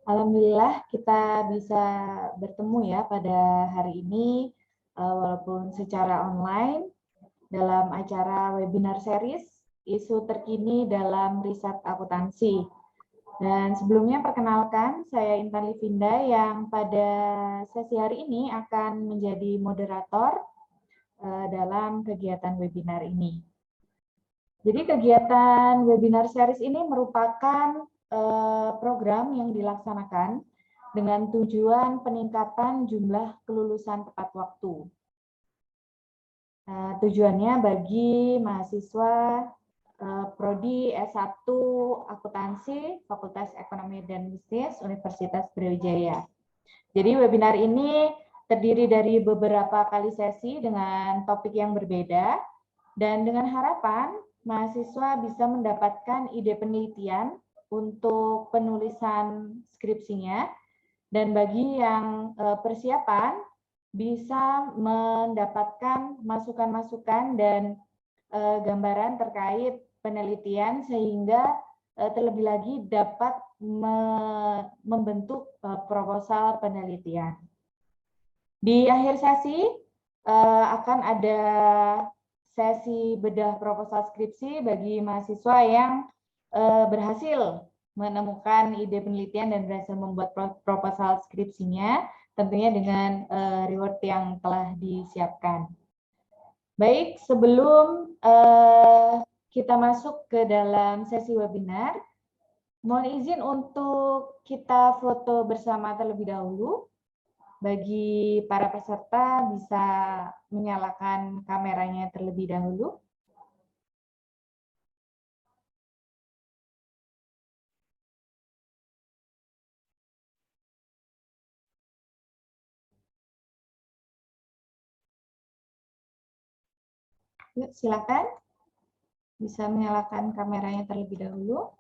Alhamdulillah kita bisa bertemu ya pada hari ini, walaupun secara online dalam acara webinar series isu terkini dalam riset akuntansi. Dan sebelumnya perkenalkan, saya Intan Livinda yang pada sesi hari ini akan menjadi moderator dalam kegiatan webinar ini. Jadi kegiatan webinar series ini merupakan program yang dilaksanakan dengan tujuan peningkatan jumlah kelulusan tepat waktu. Tujuannya bagi mahasiswa Prodi S1 Akuntansi Fakultas Ekonomi dan Bisnis Universitas Brawijaya. Jadi webinar ini terdiri dari beberapa kali sesi dengan topik yang berbeda dan dengan harapan mahasiswa bisa mendapatkan ide penelitian untuk penulisan skripsinya, dan bagi yang persiapan bisa mendapatkan masukan-masukan dan gambaran terkait penelitian sehingga terlebih lagi dapat membentuk proposal penelitian. Di akhir sesi akan ada sesi bedah proposal skripsi bagi mahasiswa yang berhasil menemukan ide penelitian dan berhasil membuat proposal skripsinya, tentunya dengan reward yang telah disiapkan. Baik, sebelum kita masuk ke dalam sesi webinar, mohon izin untuk kita foto bersama terlebih dahulu. Bagi para peserta bisa menyalakan kameranya terlebih dahulu. Yuk, silakan. Bisa menyalakan kameranya terlebih dahulu.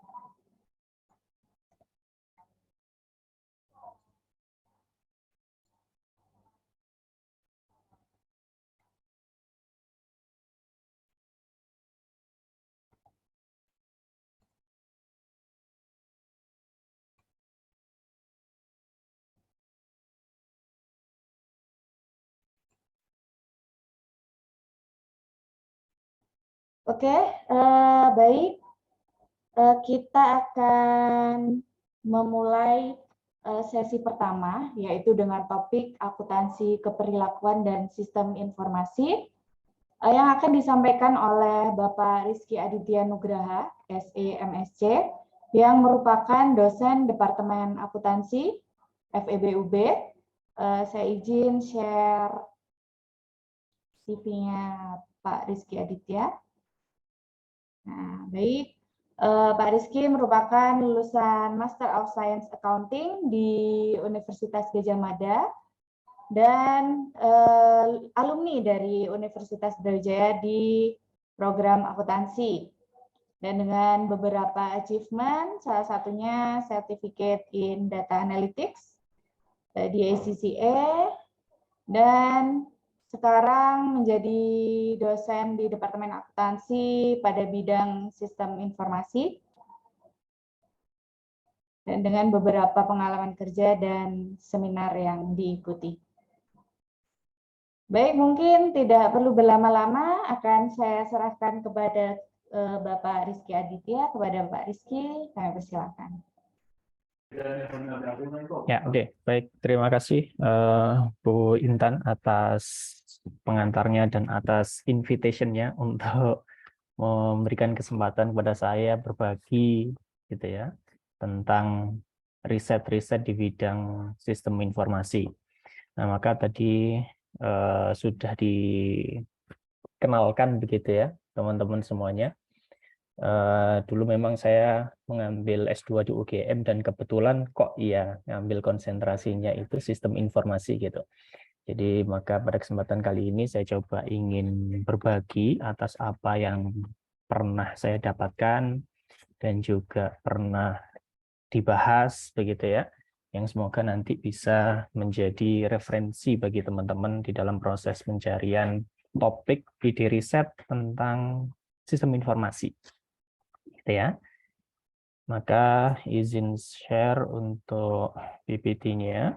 Oke, baik. Kita akan memulai sesi pertama, yaitu dengan topik akuntansi keperilakuan dan sistem informasi, yang akan disampaikan oleh Bapak Rizky Aditya Nugraha, SE MSc, yang merupakan dosen Departemen Akuntansi FEBUB. Saya izin share CV-nya Pak Rizky Aditya. Nah, baik. Pak Rizky merupakan lulusan Master of Science Accounting di Universitas Gadjah Mada dan alumni dari Universitas Brawijaya di program akuntansi. Dan dengan beberapa achievement, salah satunya Certificate in Data Analytics di ACCA, dan sekarang menjadi dosen di Departemen Akuntansi pada bidang sistem informasi, dan dengan beberapa pengalaman kerja dan seminar yang diikuti. Baik, mungkin tidak perlu berlama-lama, akan saya serahkan kepada Bapak Rizky Aditya. Kepada Bapak Rizky, kami persilakan. Ya, oke. Baik. Terima kasih Bu Intan atas pengantarnya dan atas invitation-nya untuk memberikan kesempatan kepada saya berbagi gitu ya tentang riset-riset di bidang sistem informasi. Nah, maka tadi sudah dikenalkan begitu ya teman-teman semuanya. Dulu memang saya mengambil S2 di UGM dan kebetulan kok iya ngambil konsentrasinya itu sistem informasi gitu. Jadi maka pada kesempatan kali ini saya coba ingin berbagi atas apa yang pernah saya dapatkan dan juga pernah dibahas begitu ya, yang semoga nanti bisa menjadi referensi bagi teman-teman di dalam proses pencarian topik ide riset tentang sistem informasi. Gitu ya. Maka izin share untuk PPT-nya.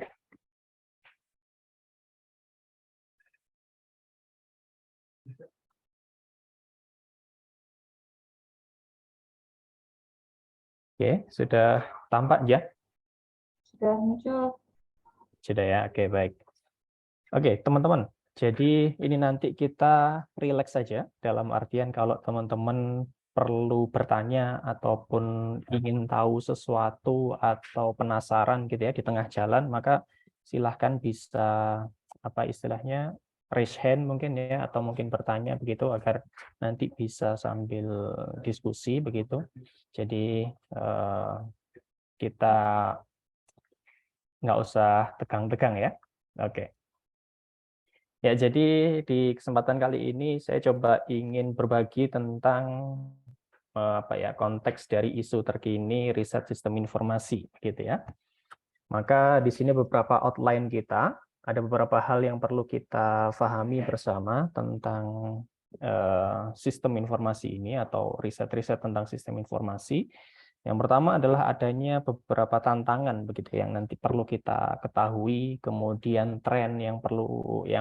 Oke, sudah tampak ya? Sudah muncul. Sudah ya, oke baik. Oke, teman-teman. Jadi ini nanti kita relax saja, dalam artian kalau teman-teman perlu bertanya ataupun ingin tahu sesuatu atau penasaran gitu ya di tengah jalan, maka silahkan bisa apa istilahnya raise hand mungkin ya, atau mungkin bertanya begitu agar nanti bisa sambil diskusi begitu. Jadi kita nggak usah tegang-tegang ya. Oke. Ya, jadi di kesempatan kali ini saya coba ingin berbagi tentang apa ya, konteks dari isu terkini riset sistem informasi gitu ya. Maka di sini beberapa outline kita, ada beberapa hal yang perlu kita pahami bersama tentang sistem informasi ini atau riset-riset tentang sistem informasi. Yang pertama adalah adanya beberapa tantangan begitu yang nanti perlu kita ketahui, kemudian tren yang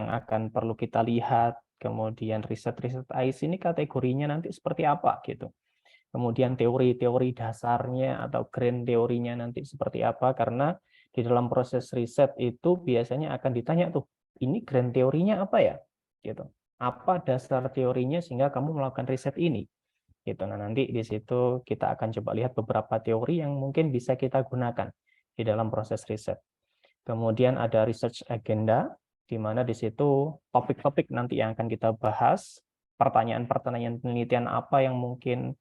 akan perlu kita lihat, kemudian riset-riset AIS ini kategorinya nanti seperti apa gitu. Kemudian teori-teori dasarnya atau grand teorinya nanti seperti apa, karena di dalam proses riset itu biasanya akan ditanya tuh, ini grand teorinya apa ya? Gitu. Apa dasar teorinya sehingga kamu melakukan riset ini? Gitu. Nah, nanti di situ kita akan coba lihat beberapa teori yang mungkin bisa kita gunakan di dalam proses riset. Kemudian ada research agenda, di mana di situ topik-topik nanti yang akan kita bahas, pertanyaan-pertanyaan penelitian apa yang mungkin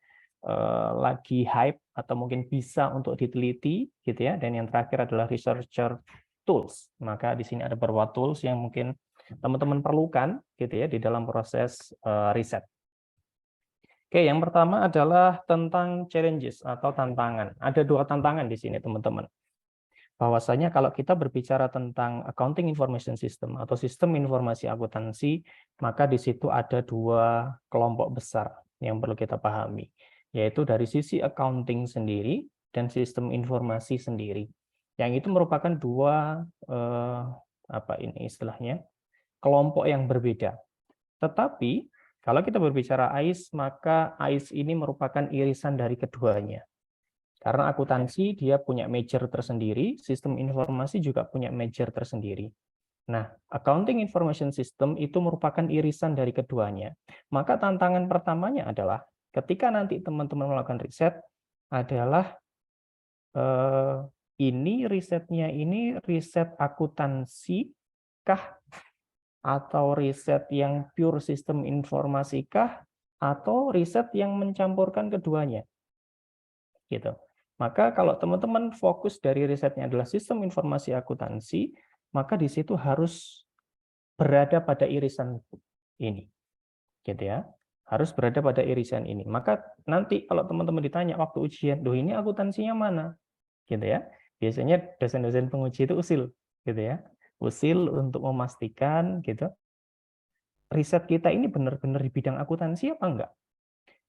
lagi hype atau mungkin bisa untuk diteliti, gitu ya. Dan yang terakhir adalah researcher tools. Maka di sini ada beberapa tools yang mungkin teman-teman perlukan, gitu ya, di dalam proses riset. Oke, yang pertama adalah tentang challenges atau tantangan. Ada 2 tantangan di sini, teman-teman. Bahwasanya kalau kita berbicara tentang accounting information system atau sistem informasi akuntansi, maka di situ ada 2 kelompok besar yang perlu kita pahami, yaitu dari sisi accounting sendiri dan sistem informasi sendiri. Yang itu merupakan 2 apa ini istilahnya, kelompok yang berbeda. Tetapi kalau kita berbicara AIS, maka AIS ini merupakan irisan dari keduanya. Karena akuntansi dia punya major tersendiri, sistem informasi juga punya major tersendiri. Nah, accounting information system itu merupakan irisan dari keduanya. Maka tantangan pertamanya adalah ketika nanti teman-teman melakukan riset adalah ini risetnya ini riset akuntansi kah, atau riset yang pure sistem informasi kah, atau riset yang mencampurkan keduanya, gitu. Maka kalau teman-teman fokus dari risetnya adalah sistem informasi akuntansi, maka di situ harus berada pada irisan ini, gitu ya. Harus berada pada irisan ini. Maka nanti kalau teman-teman ditanya waktu ujian, "Duh, ini akuntansinya mana?" Gitu ya. Biasanya dosen-dosen penguji itu usil, gitu ya. Usil untuk memastikan gitu, riset kita ini benar-benar di bidang akuntansi apa enggak?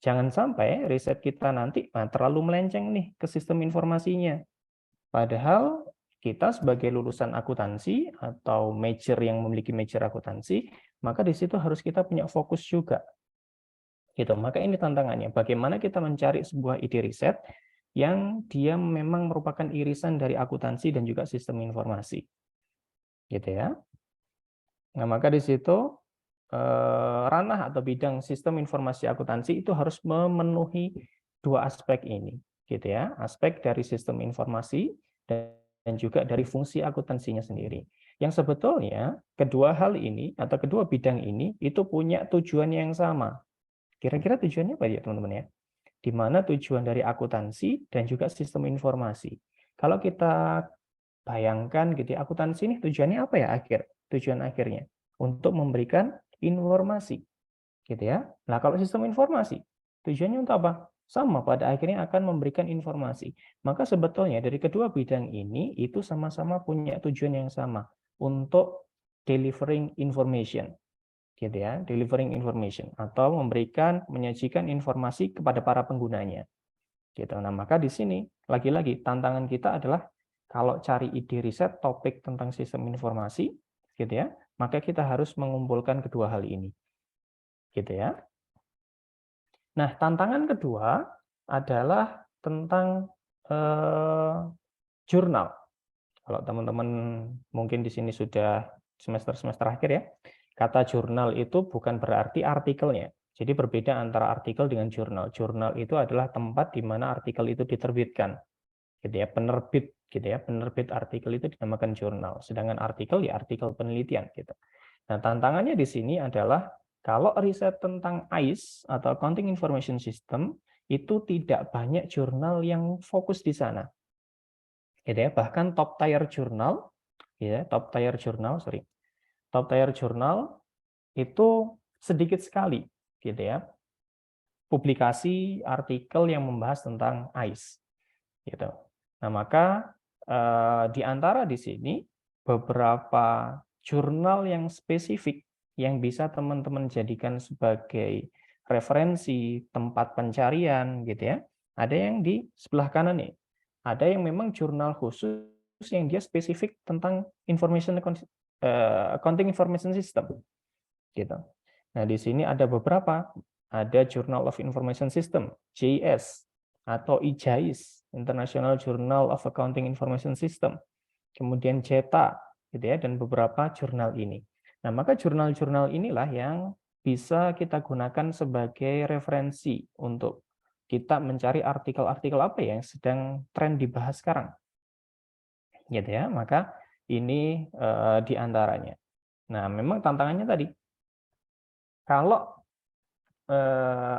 Jangan sampai riset kita nanti terlalu melenceng nih ke sistem informasinya. Padahal kita sebagai lulusan akuntansi atau major yang memiliki major akuntansi, maka di situ harus kita punya fokus juga. Gitu. Maka ini tantangannya, bagaimana kita mencari sebuah ide riset yang dia memang merupakan irisan dari akuntansi dan juga sistem informasi. Gitu ya. Nah, maka di situ ranah atau bidang sistem informasi akuntansi itu harus memenuhi 2 aspek ini, gitu ya. Aspek dari sistem informasi dan juga dari fungsi akuntansinya sendiri. Yang sebetulnya kedua hal ini atau kedua bidang ini itu punya tujuan yang sama. Kira-kira tujuannya apa ya, teman-teman ya? Di mana tujuan dari akuntansi dan juga sistem informasi. Kalau kita bayangkan gitu ya, akuntansi ini tujuannya apa ya tujuan akhirnya? Untuk memberikan informasi, gitu ya. Nah, kalau sistem informasi, tujuannya untuk apa? Sama, pada akhirnya akan memberikan informasi. Maka sebetulnya dari kedua bidang ini, itu sama-sama punya tujuan yang sama, untuk delivering information, gitu ya, delivering information, atau menyajikan informasi kepada para penggunanya. Gitu. Nah, maka di sini lagi-lagi tantangan kita adalah kalau cari ide riset topik tentang sistem informasi, gitu ya, maka kita harus mengumpulkan kedua hal ini, gitu ya. Nah, tantangan kedua adalah tentang jurnal. Kalau teman-teman mungkin di sini sudah semester-semester akhir ya, kata jurnal itu bukan berarti artikelnya. Jadi berbeda antara artikel dengan jurnal. Jurnal itu adalah tempat di mana artikel itu diterbitkan, gitu ya, penerbit, gitu ya, penerbit artikel itu dinamakan jurnal. Sedangkan artikel ya artikel penelitian, gitu. Nah, tantangannya di sini adalah kalau riset tentang AIS atau Accounting Information System itu tidak banyak jurnal yang fokus di sana. Gitu ya, bahkan top tier jurnal ya, top tier jurnal itu sedikit sekali gitu ya. Publikasi artikel yang membahas tentang AIS gitu. Nah, maka di antara di sini beberapa jurnal yang spesifik yang bisa teman-teman jadikan sebagai referensi tempat pencarian gitu ya. Ada yang di sebelah kanan nih. Ada yang memang jurnal khusus yang dia spesifik tentang accounting information system gitu. Nah, di sini ada beberapa, ada Journal of Information System, JIS, atau IJIS, International Journal of Accounting Information System, kemudian JETA, gitu ya, dan beberapa jurnal ini. Nah, maka jurnal-jurnal inilah yang bisa kita gunakan sebagai referensi untuk kita mencari artikel-artikel apa yang sedang tren dibahas sekarang. Gitu ya, maka ini di antaranya. Nah, memang tantangannya tadi, kalau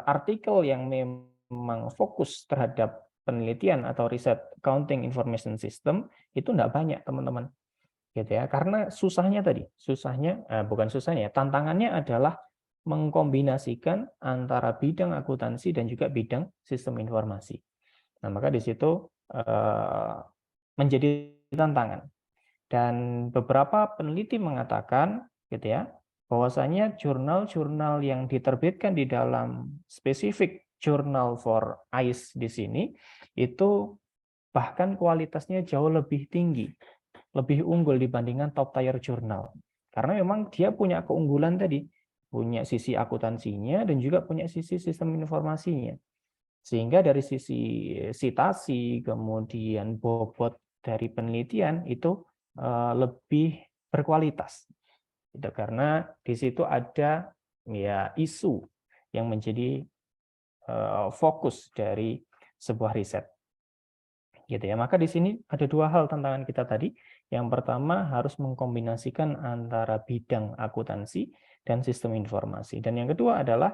artikel yang memang fokus terhadap penelitian atau riset accounting information system itu enggak banyak, teman-teman. Gitu ya. Karena susahnya tadi, bukan susahnya, tantangannya adalah mengkombinasikan antara bidang akuntansi dan juga bidang sistem informasi. Nah, maka di situ menjadi tantangan. Dan beberapa peneliti mengatakan gitu ya, bahwasanya jurnal-jurnal yang diterbitkan di dalam spesifik journal for AIS di sini itu bahkan kualitasnya jauh lebih tinggi, lebih unggul dibandingkan top tier jurnal. Karena memang dia punya keunggulan tadi, punya sisi akuntansinya dan juga punya sisi sistem informasinya. Sehingga dari sisi sitasi, kemudian bobot dari penelitian itu lebih berkualitas. Gitu, karena di situ ada ya isu yang menjadi fokus dari sebuah riset. Gitu ya. Maka di sini ada dua hal tantangan kita tadi. Yang pertama harus mengkombinasikan antara bidang akuntansi dan sistem informasi. Dan yang kedua adalah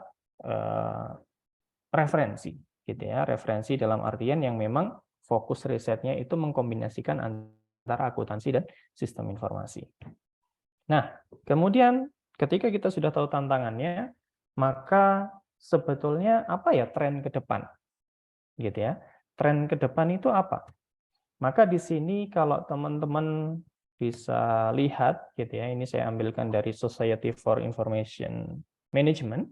referensi, gitu ya. Referensi dalam artian yang memang fokus risetnya itu mengkombinasikan antara akuntansi dan sistem informasi. Nah, kemudian ketika kita sudah tahu tantangannya, maka sebetulnya apa ya tren ke depan? Gitu ya. Tren ke depan itu apa? Maka di sini kalau teman-teman bisa lihat gitu ya, ini saya ambilkan dari Society for Information Management,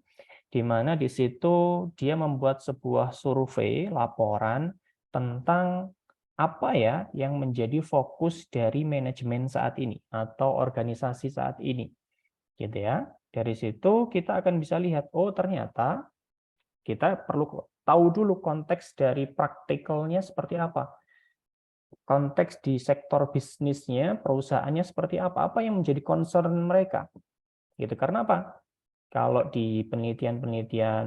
di mana di situ dia membuat sebuah survei laporan tentang apa ya yang menjadi fokus dari manajemen saat ini atau organisasi saat ini. Gitu ya. Dari situ kita akan bisa lihat, oh ternyata kita perlu tahu dulu konteks dari praktikalnya seperti apa. Konteks di sektor bisnisnya, perusahaannya seperti apa yang menjadi concern mereka. Gitu. Karena apa? Kalau di penelitian-penelitian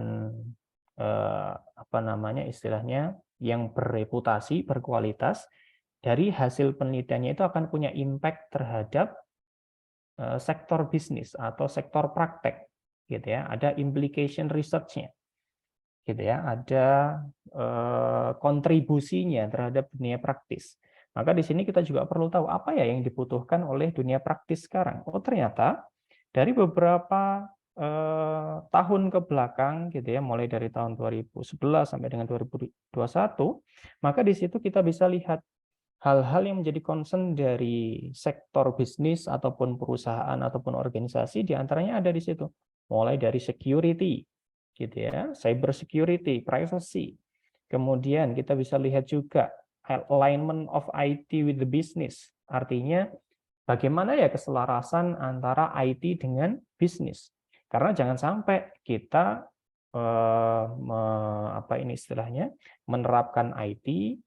apa namanya istilahnya yang berreputasi, berkualitas, dari hasil penelitiannya itu akan punya impact terhadap sektor bisnis atau sektor praktek, gitu ya. Ada implication research-nya, gitu ya. Ada kontribusinya terhadap dunia praktis. Maka di sini kita juga perlu tahu apa ya yang dibutuhkan oleh dunia praktis sekarang. Oh ternyata dari beberapa tahun ke belakang gitu ya, mulai dari tahun 2011 sampai dengan 2021, maka di situ kita bisa lihat hal-hal yang menjadi concern dari sektor bisnis ataupun perusahaan ataupun organisasi, diantaranya ada di situ. Mulai dari security, gitu ya, cyber security, privacy, Kemudian kita bisa lihat juga alignment of IT with the business. Artinya bagaimana ya keselarasan antara IT dengan bisnis. Karena jangan sampai kita apa ini istilahnya menerapkan IT,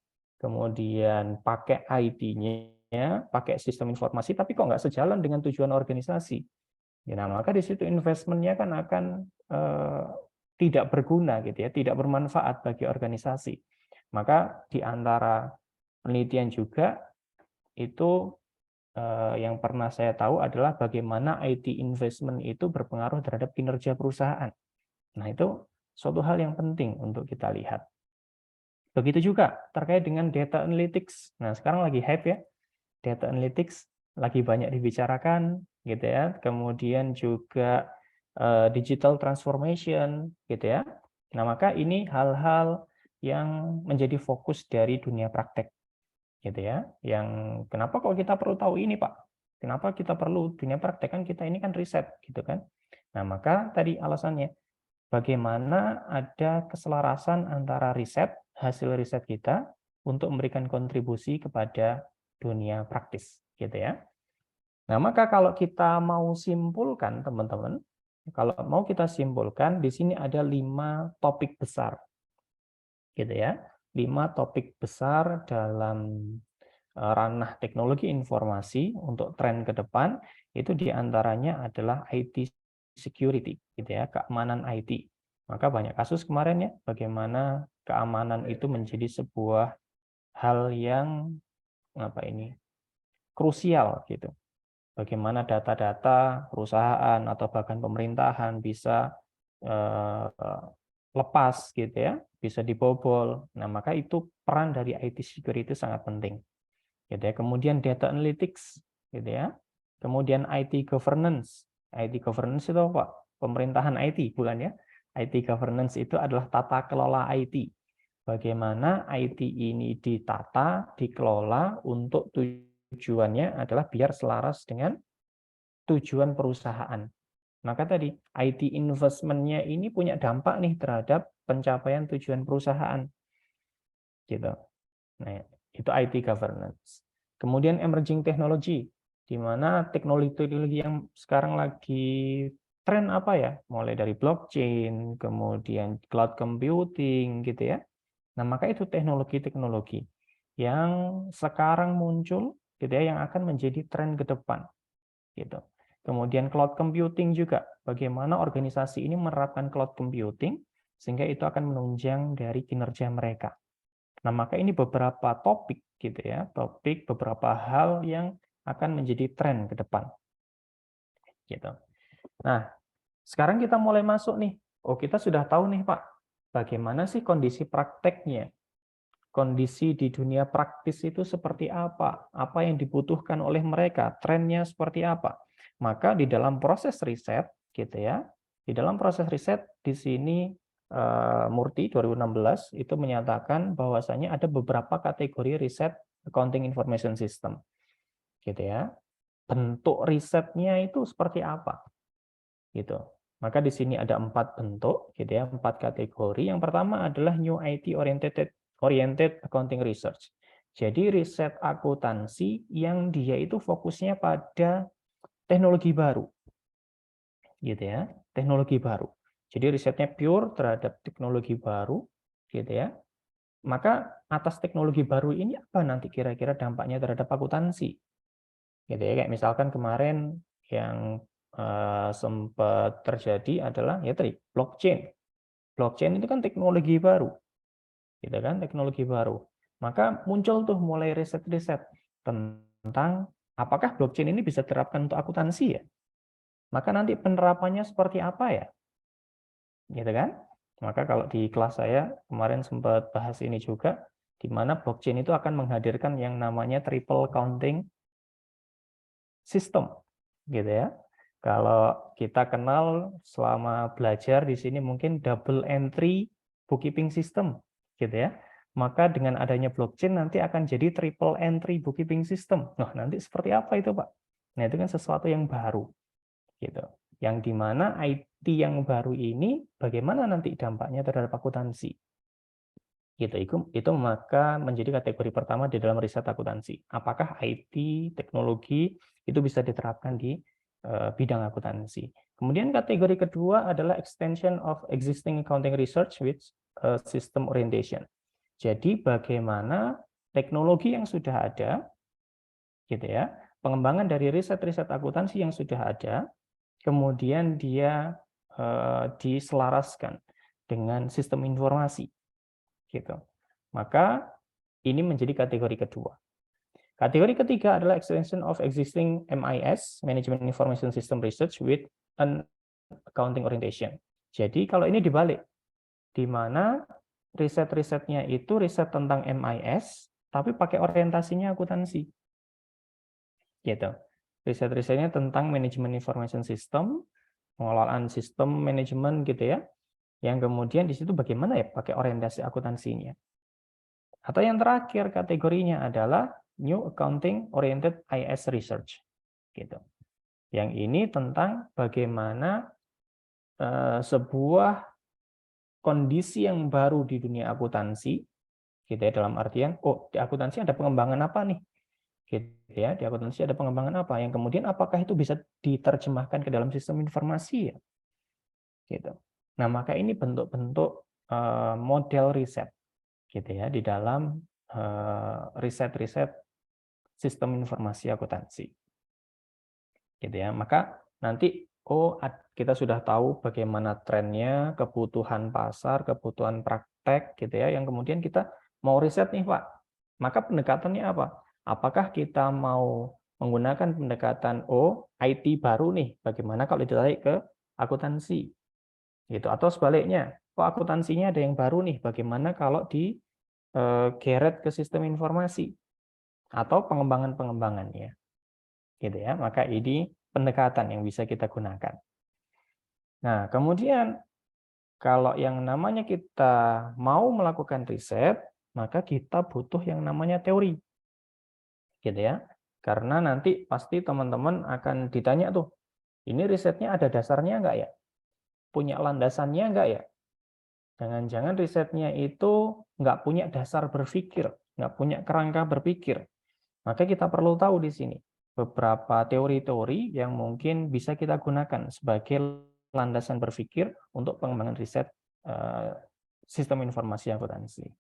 kemudian pakai IT-nya, pakai sistem informasi, tapi kok nggak sejalan dengan tujuan organisasi. Nah, maka di situ investment-nya kan akan tidak berguna gitu ya, tidak bermanfaat bagi organisasi. Maka di antara penelitian juga itu yang pernah saya tahu adalah bagaimana IT investment itu berpengaruh terhadap kinerja perusahaan. Nah, itu suatu hal yang penting untuk kita lihat. Begitu juga terkait dengan data analytics. Nah, sekarang lagi hype ya. Data analytics lagi banyak dibicarakan gitu ya. Kemudian juga digital transformation gitu ya. Nah, maka ini hal-hal yang menjadi fokus dari dunia praktek gitu ya. Yang kenapa kok kita perlu tahu ini, Pak? Kenapa kita perlu dunia praktek, kan kita ini kan riset gitu kan. Nah, maka tadi alasannya bagaimana ada keselarasan antara riset, hasil riset kita untuk memberikan kontribusi kepada dunia praktis gitu ya. Nah, maka kalau kita mau simpulkan teman-teman, kalau mau kita simpulkan di sini ada 5 topik besar. Gitu ya. 5 topik besar dalam ranah teknologi informasi untuk tren ke depan itu diantaranya adalah IT security, gitu ya, keamanan IT. Maka banyak kasus kemarin ya, bagaimana keamanan itu menjadi sebuah hal yang apa ini krusial gitu. Bagaimana data-data perusahaan atau bahkan pemerintahan bisa lepas gitu ya, bisa dibobol. Nah, maka itu peran dari IT security sangat penting. Gitu ya. Kemudian data analytics gitu ya. Kemudian IT governance. IT governance itu apa? Pemerintahan IT, bukan ya? IT governance itu adalah tata kelola IT. Bagaimana IT ini ditata, dikelola untuk tujuannya adalah biar selaras dengan tujuan perusahaan. Maka tadi IT investment-nya ini punya dampak nih terhadap pencapaian tujuan perusahaan. Gitu. Nah, itu IT governance. Kemudian emerging technology, di mana teknologi-teknologi yang sekarang lagi tren apa ya? Mulai dari blockchain, kemudian cloud computing gitu ya. Nah, maka itu teknologi-teknologi yang sekarang muncul gitu ya, yang akan menjadi tren ke depan gitu. Kemudian cloud computing juga, bagaimana organisasi ini menerapkan cloud computing sehingga itu akan menunjang dari kinerja mereka. Nah, maka ini beberapa topik gitu ya, topik beberapa hal yang akan menjadi tren ke depan. Gitu. Nah, sekarang kita mulai masuk nih. Oh, kita sudah tahu nih, Pak, bagaimana sih kondisi prakteknya? Kondisi di dunia praktis itu seperti apa? Apa yang dibutuhkan oleh mereka? Trennya seperti apa? Maka di dalam proses riset, gitu ya, di dalam proses riset di sini Murti 2016 itu menyatakan bahwasanya ada beberapa kategori riset accounting information system, gitu ya. Bentuk risetnya itu seperti apa, gitu. Maka di sini ada 4 bentuk, gitu ya, 4 kategori. Yang pertama adalah new IT oriented accounting research. Jadi riset akuntansi yang dia itu fokusnya pada teknologi baru, gitu ya, teknologi baru. Jadi risetnya pure terhadap teknologi baru, gitu ya. Maka atas teknologi baru ini apa nanti kira-kira dampaknya terhadap akuntansi? Gitu ya, kayak misalkan kemarin yang sempat terjadi adalah ya tadi blockchain. Blockchain itu kan teknologi baru, gitu kan, teknologi baru. Maka muncul tuh mulai riset-riset tentang apakah blockchain ini bisa diterapkan untuk akuntansi ya? Maka nanti penerapannya seperti apa ya? Gitu kan? Maka kalau di kelas saya kemarin sempat bahas ini juga, di mana blockchain itu akan menghadirkan yang namanya triple counting system, gitu ya. Kalau kita kenal selama belajar di sini mungkin double entry bookkeeping system, gitu ya. Maka dengan adanya blockchain nanti akan jadi triple entry bookkeeping system. Nah, nanti seperti apa itu, Pak? Nah, itu kan sesuatu yang baru, gitu. Yang dimana IT yang baru ini bagaimana nanti dampaknya terhadap akuntansi, Gitu, itu maka menjadi kategori pertama di dalam riset akuntansi. Apakah IT, teknologi itu bisa diterapkan di bidang akuntansi. Kemudian kategori kedua adalah extension of existing accounting research with system orientation. Jadi bagaimana teknologi yang sudah ada, gitu ya, pengembangan dari riset-riset akuntansi yang sudah ada, kemudian dia diselaraskan dengan sistem informasi. Gitu. Maka ini menjadi kategori kedua. Kategori ketiga adalah extension of existing MIS, Management Information System Research with an accounting orientation. Jadi kalau ini dibalik, di mana riset-risetnya itu riset tentang MIS, tapi pakai orientasinya akuntansi. Gitu. Riset-risetnya tentang Management Information System, pengelolaan sistem manajemen gitu ya, yang kemudian di situ bagaimana ya pakai orientasi akuntansinya. Atau yang terakhir kategorinya adalah New Accounting Oriented IS Research. Gitu. Yang ini tentang bagaimana sebuah kondisi yang baru di dunia akuntansi, gitu ya, dalam artian, oh di akuntansi ada pengembangan apa nih? Gitu ya, di akuntansi ada pengembangan apa? Yang kemudian apakah itu bisa diterjemahkan ke dalam sistem informasi ya? Gitu. Nah, maka ini bentuk-bentuk model riset gitu ya di dalam riset-riset sistem informasi akuntansi. Gitu ya. Maka nanti kita sudah tahu bagaimana trennya, kebutuhan pasar, kebutuhan praktek gitu ya yang kemudian kita mau riset nih, Pak. Maka pendekatannya apa? Apakah kita mau menggunakan pendekatan IT baru nih, bagaimana kalau ditarik ke akuntansi? Gitu. Atau sebaliknya, akuntansinya ada yang baru nih, bagaimana kalau digeret ke sistem informasi atau pengembangan-pengembangannya. Gitu ya. Maka ini pendekatan yang bisa kita gunakan. Nah, kemudian kalau yang namanya kita mau melakukan riset, maka kita butuh yang namanya teori. Gitu ya. Karena nanti pasti teman-teman akan ditanya tuh, ini risetnya ada dasarnya enggak ya? Punya landasannya enggak ya? Jangan-jangan risetnya itu nggak punya dasar berpikir, nggak punya kerangka berpikir. Maka kita perlu tahu di sini beberapa teori-teori yang mungkin bisa kita gunakan sebagai landasan berpikir untuk pengembangan riset sistem informasi akuntansi.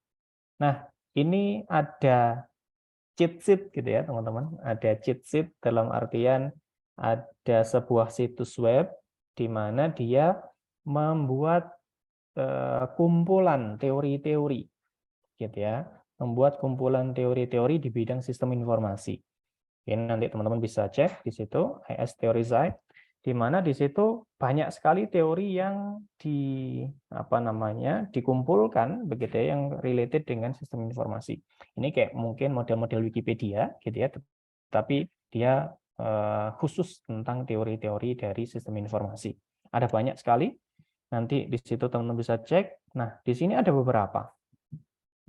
Nah, ini ada cheat sheet gitu ya, teman-teman. Ada cheat sheet dalam artian ada sebuah situs web di mana dia membuat kumpulan teori-teori gitu ya, membuat kumpulan teori-teori di bidang sistem informasi. Ini nanti teman-teman bisa cek di situ IS Theory Site, di mana di situ banyak sekali teori yang dikumpulkan begitu ya, yang related dengan sistem informasi. Ini kayak mungkin model-model Wikipedia gitu ya, tapi dia khusus tentang teori-teori dari sistem informasi. Ada banyak sekali. Nanti di situ teman-teman bisa cek. Nah, di sini ada beberapa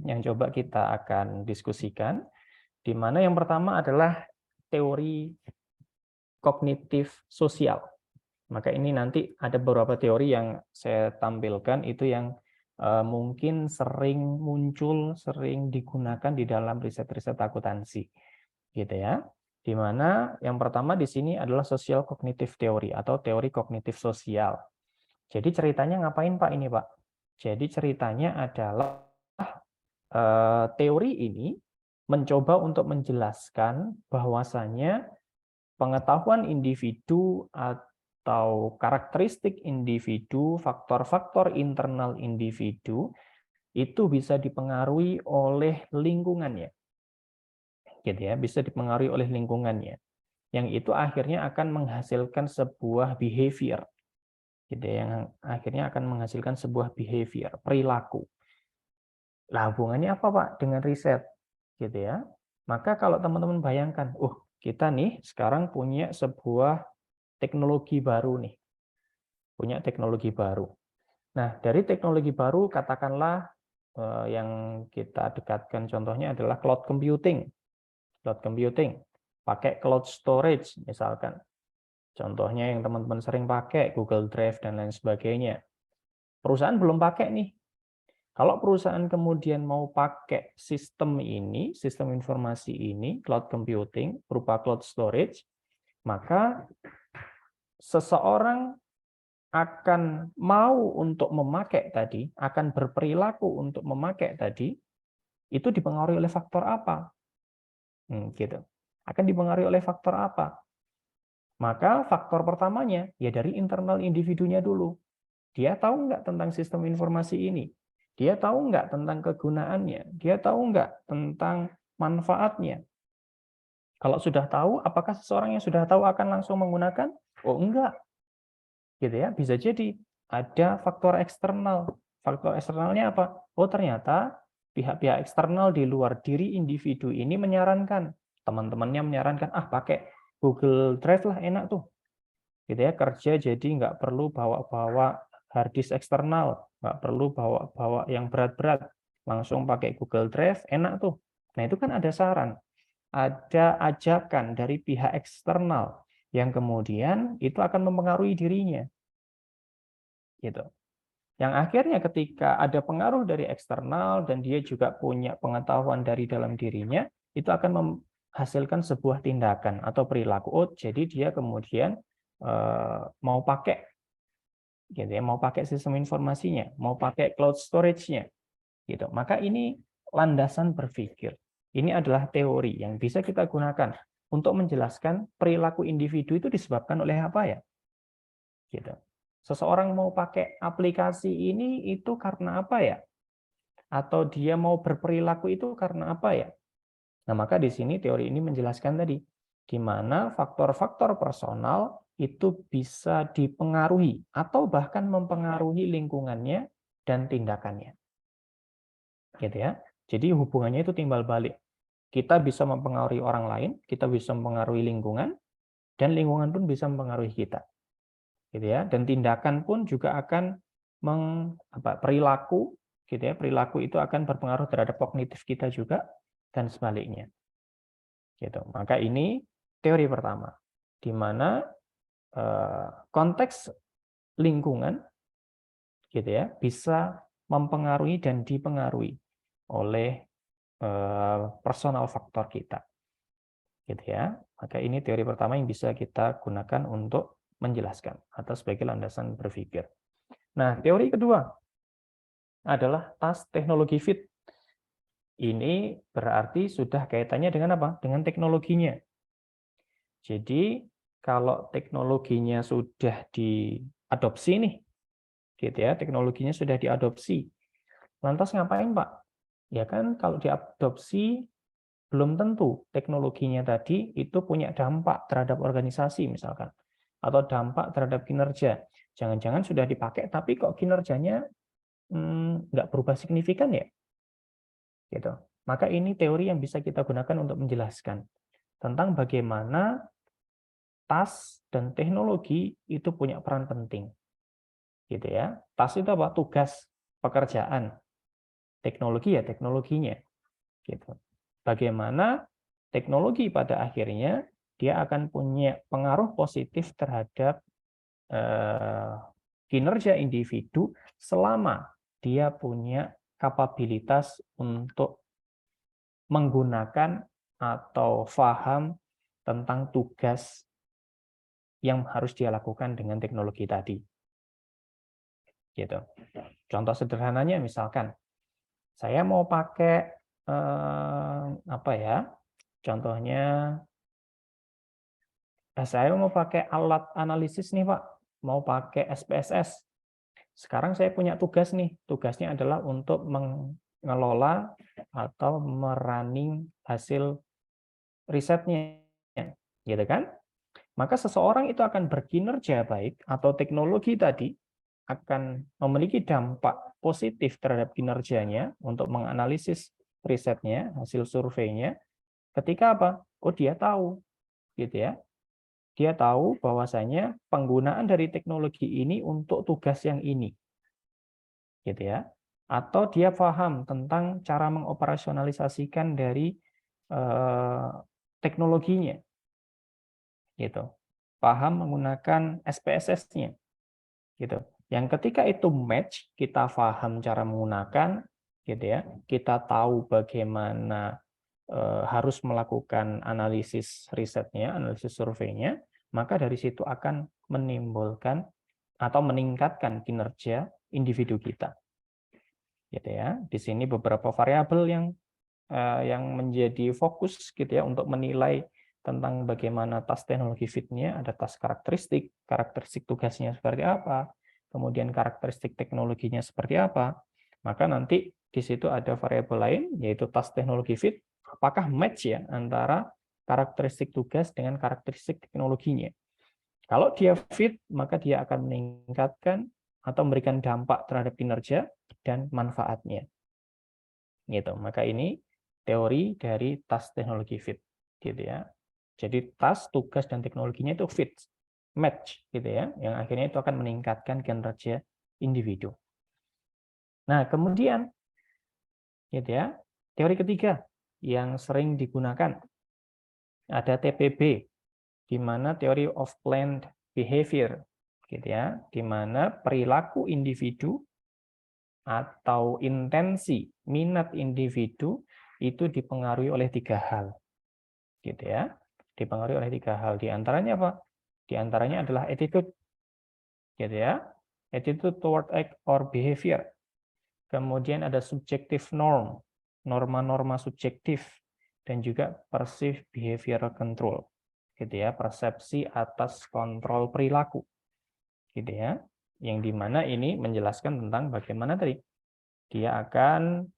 yang coba kita akan diskusikan, di mana yang pertama adalah teori kognitif sosial. Maka ini nanti ada beberapa teori yang saya tampilkan, itu yang mungkin sering muncul, sering digunakan di dalam riset-riset akuntansi. Gitu ya. Di mana yang pertama di sini adalah social cognitive theory atau teori kognitif sosial. Jadi ceritanya ngapain Pak ini Pak? Jadi ceritanya adalah teori ini mencoba untuk menjelaskan bahwasannya pengetahuan individu atau karakteristik individu, faktor-faktor internal individu itu bisa dipengaruhi oleh lingkungannya. Gitu ya, bisa dipengaruhi oleh lingkungannya. Yang itu akhirnya akan menghasilkan sebuah behavior. Gitu ya, yang akhirnya akan menghasilkan sebuah behavior, perilaku. Lah hubungannya apa Pak dengan riset? Gitu ya. Maka kalau teman-teman bayangkan, kita nih sekarang punya sebuah teknologi baru nih. Punya teknologi baru. Nah, dari teknologi baru katakanlah yang kita dekatkan contohnya adalah cloud computing. Cloud computing. Pakai cloud storage misalkan. Contohnya yang teman-teman sering pakai, Google Drive dan lain sebagainya. Perusahaan belum pakai nih. Kalau perusahaan kemudian mau pakai sistem ini, sistem informasi ini, cloud computing, berupa cloud storage, maka seseorang akan mau untuk memakai tadi, akan berperilaku untuk memakai tadi, itu dipengaruhi oleh faktor apa? Gitu. Akan dipengaruhi oleh faktor apa? Maka faktor pertamanya ya dari internal individunya dulu. Dia tahu nggak tentang sistem informasi ini? Dia tahu nggak tentang kegunaannya? Dia tahu nggak tentang manfaatnya? Kalau sudah tahu, apakah seseorang yang sudah tahu akan langsung menggunakan? Oh enggak, gitu ya. Bisa jadi ada faktor eksternal. Faktor eksternalnya apa? Oh ternyata pihak-pihak eksternal di luar diri individu ini menyarankan, teman-temannya menyarankan, pakai Google Drive lah, enak tuh, gitu ya, kerja jadi nggak perlu bawa-bawa hard disk eksternal, nggak perlu bawa-bawa yang berat-berat, langsung pakai Google Drive, enak tuh. Nah itu kan ada saran, ada ajakan dari pihak eksternal yang kemudian itu akan mempengaruhi dirinya, gitu. Yang akhirnya ketika ada pengaruh dari eksternal dan dia juga punya pengetahuan dari dalam dirinya, itu akan menghasilkan sebuah tindakan atau perilaku. Oh, jadi dia kemudian mau pakai, gitu ya, mau pakai sistem informasinya, mau pakai cloud storage-nya, gitu. Maka ini landasan berpikir. Ini adalah teori yang bisa kita gunakan untuk menjelaskan perilaku individu itu disebabkan oleh apa ya, gitu. Seseorang mau pakai aplikasi ini itu karena apa ya? Atau dia mau berperilaku itu karena apa ya? Nah, maka di sini teori ini menjelaskan tadi, di mana faktor-faktor personal itu bisa dipengaruhi atau bahkan mempengaruhi lingkungannya dan tindakannya. Gitu ya. Jadi hubungannya itu timbal balik. Kita bisa mempengaruhi orang lain, kita bisa mempengaruhi lingkungan, dan lingkungan pun bisa mempengaruhi kita. Gitu ya. Dan tindakan pun juga akan perilaku, gitu ya. Perilaku itu akan berpengaruh terhadap kognitif kita juga dan sebaliknya. Gitu. Maka ini teori pertama, di mana konteks lingkungan, gitu ya, bisa mempengaruhi dan dipengaruhi oleh personal faktor kita, gitu ya. Maka ini teori pertama yang bisa kita gunakan untuk menjelaskan atau sebagai landasan berpikir. Nah, teori kedua adalah task teknologi fit. Ini berarti sudah kaitannya dengan apa? Dengan teknologinya. Jadi kalau teknologinya sudah diadopsi nih, gitu ya, teknologinya sudah diadopsi. Lantas ngapain, Pak? Ya kan kalau diadopsi belum tentu teknologinya tadi itu punya dampak terhadap organisasi misalkan, atau dampak terhadap kinerja. Jangan-jangan sudah dipakai tapi kok kinerjanya nggak berubah signifikan ya, gitu. Maka ini teori yang bisa kita gunakan untuk menjelaskan tentang bagaimana tas dan teknologi itu punya peran penting, gitu ya. Tas itu apa? Tugas, pekerjaan. Teknologi ya teknologinya, gitu. Bagaimana teknologi pada akhirnya dia akan punya pengaruh positif terhadap kinerja individu selama dia punya kapabilitas untuk menggunakan atau paham tentang tugas yang harus dia lakukan dengan teknologi tadi. Gitu. Contoh sederhananya misalkan, saya mau pakai apa ya? Contohnya, saya mau pakai alat analisis nih Pak, mau pakai SPSS. Sekarang saya punya tugas nih, tugasnya adalah untuk mengelola atau merunning hasil risetnya, gitu kan? Maka seseorang itu akan berkinerja baik atau teknologi tadi akan memiliki dampak positif terhadap kinerjanya untuk menganalisis risetnya, hasil surveinya, ketika apa? Oh, dia tahu, gitu ya. Dia tahu bahwasanya penggunaan dari teknologi ini untuk tugas yang ini, gitu ya. Atau dia paham tentang cara mengoperasionalisasikan dari teknologinya, gitu. Paham menggunakan SPSS-nya, gitu. Yang ketika itu match, kita paham cara menggunakan, gitu ya. Kita tahu bagaimana harus melakukan analisis risetnya, analisis surveinya, maka dari situ akan menimbulkan atau meningkatkan kinerja individu kita. Gitu ya. Di sini beberapa variabel yang menjadi fokus gitu ya untuk menilai tentang bagaimana tas teknologi fitnya, ada tas karakteristik tugasnya seperti apa, kemudian karakteristik teknologinya seperti apa, maka nanti di situ ada variabel lain, yaitu tas teknologi fit, apakah match ya antara karakteristik tugas dengan karakteristik teknologinya. Kalau dia fit, maka dia akan meningkatkan atau memberikan dampak terhadap kinerja dan manfaatnya. Gitu. Maka ini teori dari tas teknologi fit, gitu ya. Jadi tas, tugas, dan teknologinya itu fit, match, gitu ya, yang akhirnya itu akan meningkatkan kinerja individu. Nah, kemudian, gitu ya, teori ketiga yang sering digunakan ada TPB, di mana Theory of Planned Behavior, gitu ya, di mana perilaku individu atau intensi minat individu itu dipengaruhi oleh 3 hal. Gitu ya. Dipengaruhi oleh 3 hal. Di antaranya apa? Di antaranya adalah attitude. Gitu ya. Attitude toward act or behavior. Kemudian ada subjective norm, norma-norma subjektif, dan juga perceived behavioral control. Gitu ya, persepsi atas kontrol perilaku. Gitu ya. Yang dimana ini menjelaskan tentang bagaimana tadi dia akan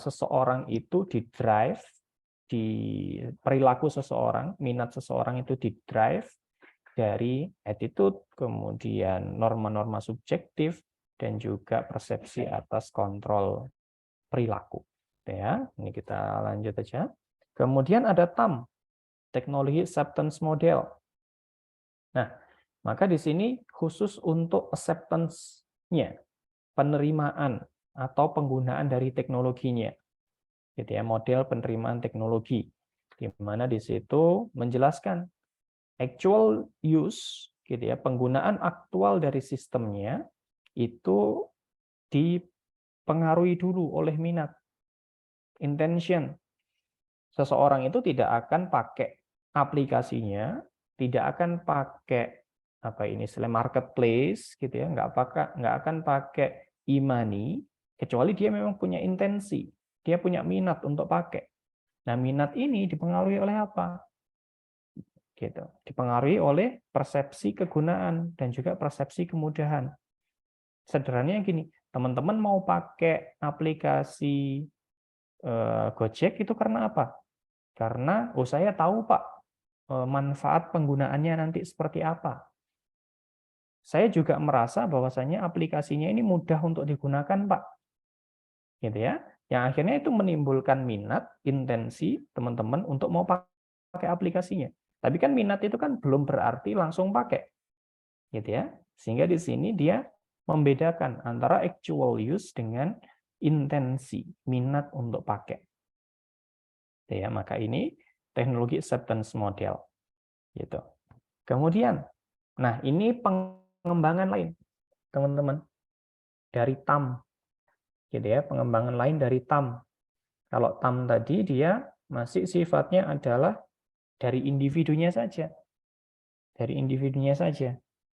seseorang itu di-drive, di perilaku seseorang, minat seseorang itu di-drive dari attitude, kemudian norma-norma subjektif, dan juga persepsi atas kontrol perilaku. Ya, ini kita lanjut aja. Kemudian ada TAM, Technology Acceptance Model. Nah, maka di sini khusus untuk acceptance-nya, penerimaan atau penggunaan dari teknologinya. Gitu ya, model penerimaan teknologi, di mana di situ menjelaskan actual use, gitu ya, penggunaan aktual dari sistemnya itu dipengaruhi dulu oleh minat, intention. Seseorang itu tidak akan pakai aplikasinya, tidak akan pakai apa ini istilah marketplace, gitu ya, nggak akan pakai e-money, kecuali dia memang punya intensi, dia punya minat untuk pakai. Nah, minat ini dipengaruhi oleh apa? Gitu. Dipengaruhi oleh persepsi kegunaan dan juga persepsi kemudahan. Sederhananya gini, teman-teman mau pakai aplikasi Gojek itu karena apa? Karena saya tahu Pak, manfaat penggunaannya nanti seperti apa. Saya juga merasa bahwasanya aplikasinya ini mudah untuk digunakan Pak. Gitu ya. Yang akhirnya itu menimbulkan minat, intensi teman-teman untuk mau pakai aplikasinya. Tapi kan minat itu kan belum berarti langsung pakai. Gitu ya. Sehingga di sini dia membedakan antara actual use dengan intensi, minat untuk pakai. Ya, maka ini teknologi acceptance model. Gitu. Kemudian, nah ini pengembangan lain, teman-teman, dari TAM. Gitu ya, pengembangan lain dari TAM. Kalau TAM tadi dia masih sifatnya adalah dari individunya saja. Dari individunya saja.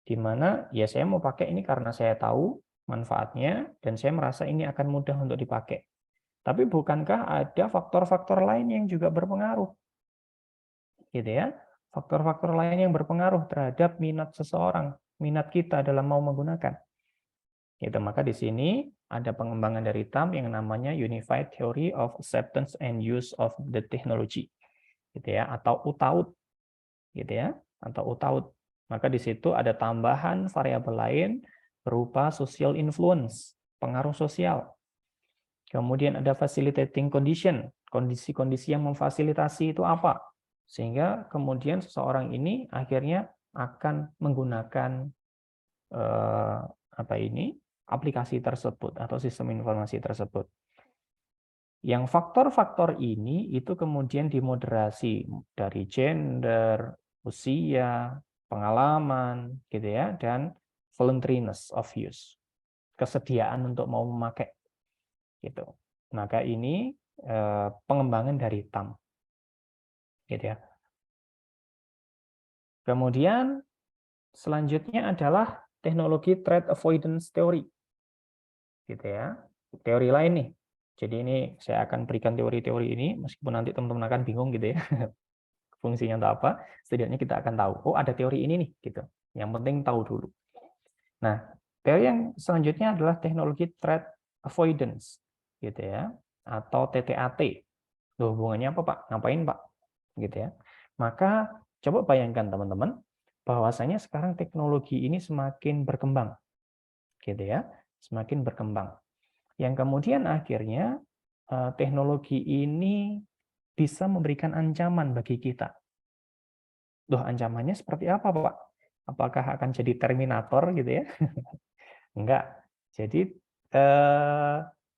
Di mana ya saya mau pakai ini karena saya tahu manfaatnya dan saya merasa ini akan mudah untuk dipakai. Tapi bukankah ada faktor-faktor lain yang juga berpengaruh? Gitu ya. Faktor-faktor lain yang berpengaruh terhadap minat seseorang, minat kita dalam mau menggunakan. Gitu, maka di sini ada pengembangan dari TAM yang namanya Unified Theory of Acceptance and Use of the Technology, gitu ya, atau UTAUT, gitu ya, atau UTAUT. Maka di situ ada tambahan variabel lain berupa social influence, pengaruh sosial. Kemudian ada facilitating condition, kondisi-kondisi yang memfasilitasi itu apa, sehingga kemudian seseorang ini akhirnya akan menggunakan aplikasi tersebut atau sistem informasi tersebut. Yang faktor-faktor ini itu kemudian dimoderasi dari gender, usia, pengalaman, gitu ya, dan voluntariness of use, kesediaan untuk mau memakai. gitu. Maka ini pengembangan dari TAM, gitu ya. Kemudian selanjutnya adalah teknologi threat avoidance theory, gitu ya. Teori lain nih. Jadi ini saya akan berikan teori-teori ini, meskipun nanti teman-teman akan bingung gitu ya, fungsinya untuk apa. Setidaknya kita akan tahu, oh ada teori ini nih, gitu. Yang penting tahu dulu. Nah, teori yang selanjutnya adalah teknologi threat avoidance, gitu ya, atau TTAT. Loh, hubungannya apa Pak? Ngapain Pak? Gitu ya. Maka coba bayangkan teman-teman, bahwasanya sekarang teknologi ini semakin berkembang, gitu ya, semakin berkembang. Yang kemudian akhirnya teknologi ini bisa memberikan ancaman bagi kita. Loh, ancamannya seperti apa, Pak? Apakah akan jadi Terminator gitu ya? Enggak. Jadi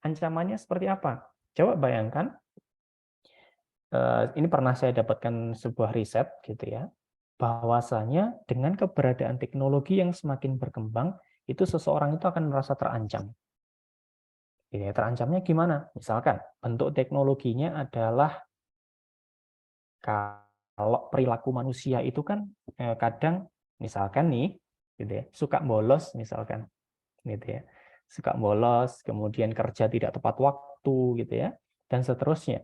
ancamannya seperti apa? Coba bayangkan, ini pernah saya dapatkan sebuah riset gitu ya, bahwasanya dengan keberadaan teknologi yang semakin berkembang, itu seseorang itu akan merasa terancam. Ya, terancamnya gimana? Misalkan bentuk teknologinya adalah kalau perilaku manusia itu kan kadang misalkan nih, gitu ya, suka bolos misalkan, gitu ya, suka bolos, kemudian kerja tidak tepat waktu, gitu ya, dan seterusnya,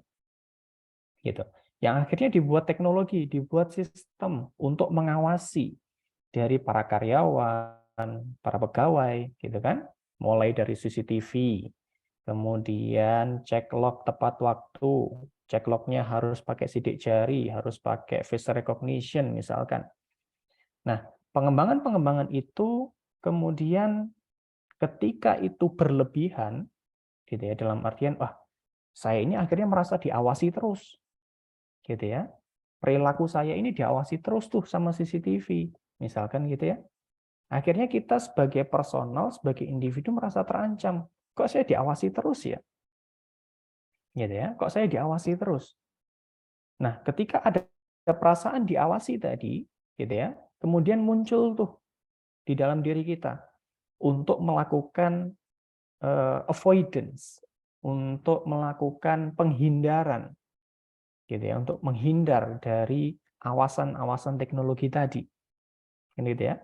gitu. Yang akhirnya dibuat teknologi, dibuat sistem untuk mengawasi dari para karyawan, para pegawai, gitu kan, mulai dari CCTV, kemudian cek log tepat waktu, cek lognya harus pakai sidik jari, harus pakai face recognition misalkan. Nah, pengembangan-pengembangan itu kemudian ketika itu berlebihan, gitu ya, dalam artian, wah, saya ini akhirnya merasa diawasi terus, gitu ya. Perilaku saya ini diawasi terus tuh sama CCTV, misalkan gitu ya. Akhirnya kita sebagai personal, sebagai individu merasa terancam. Kok saya diawasi terus ya? Gitu ya. Kok saya diawasi terus? Nah, ketika ada perasaan diawasi tadi, gitu ya, kemudian muncul tuh di dalam diri kita untuk melakukan avoidance, untuk melakukan penghindaran, gitu ya, untuk menghindar dari awasan-awasan teknologi tadi, gitu ya.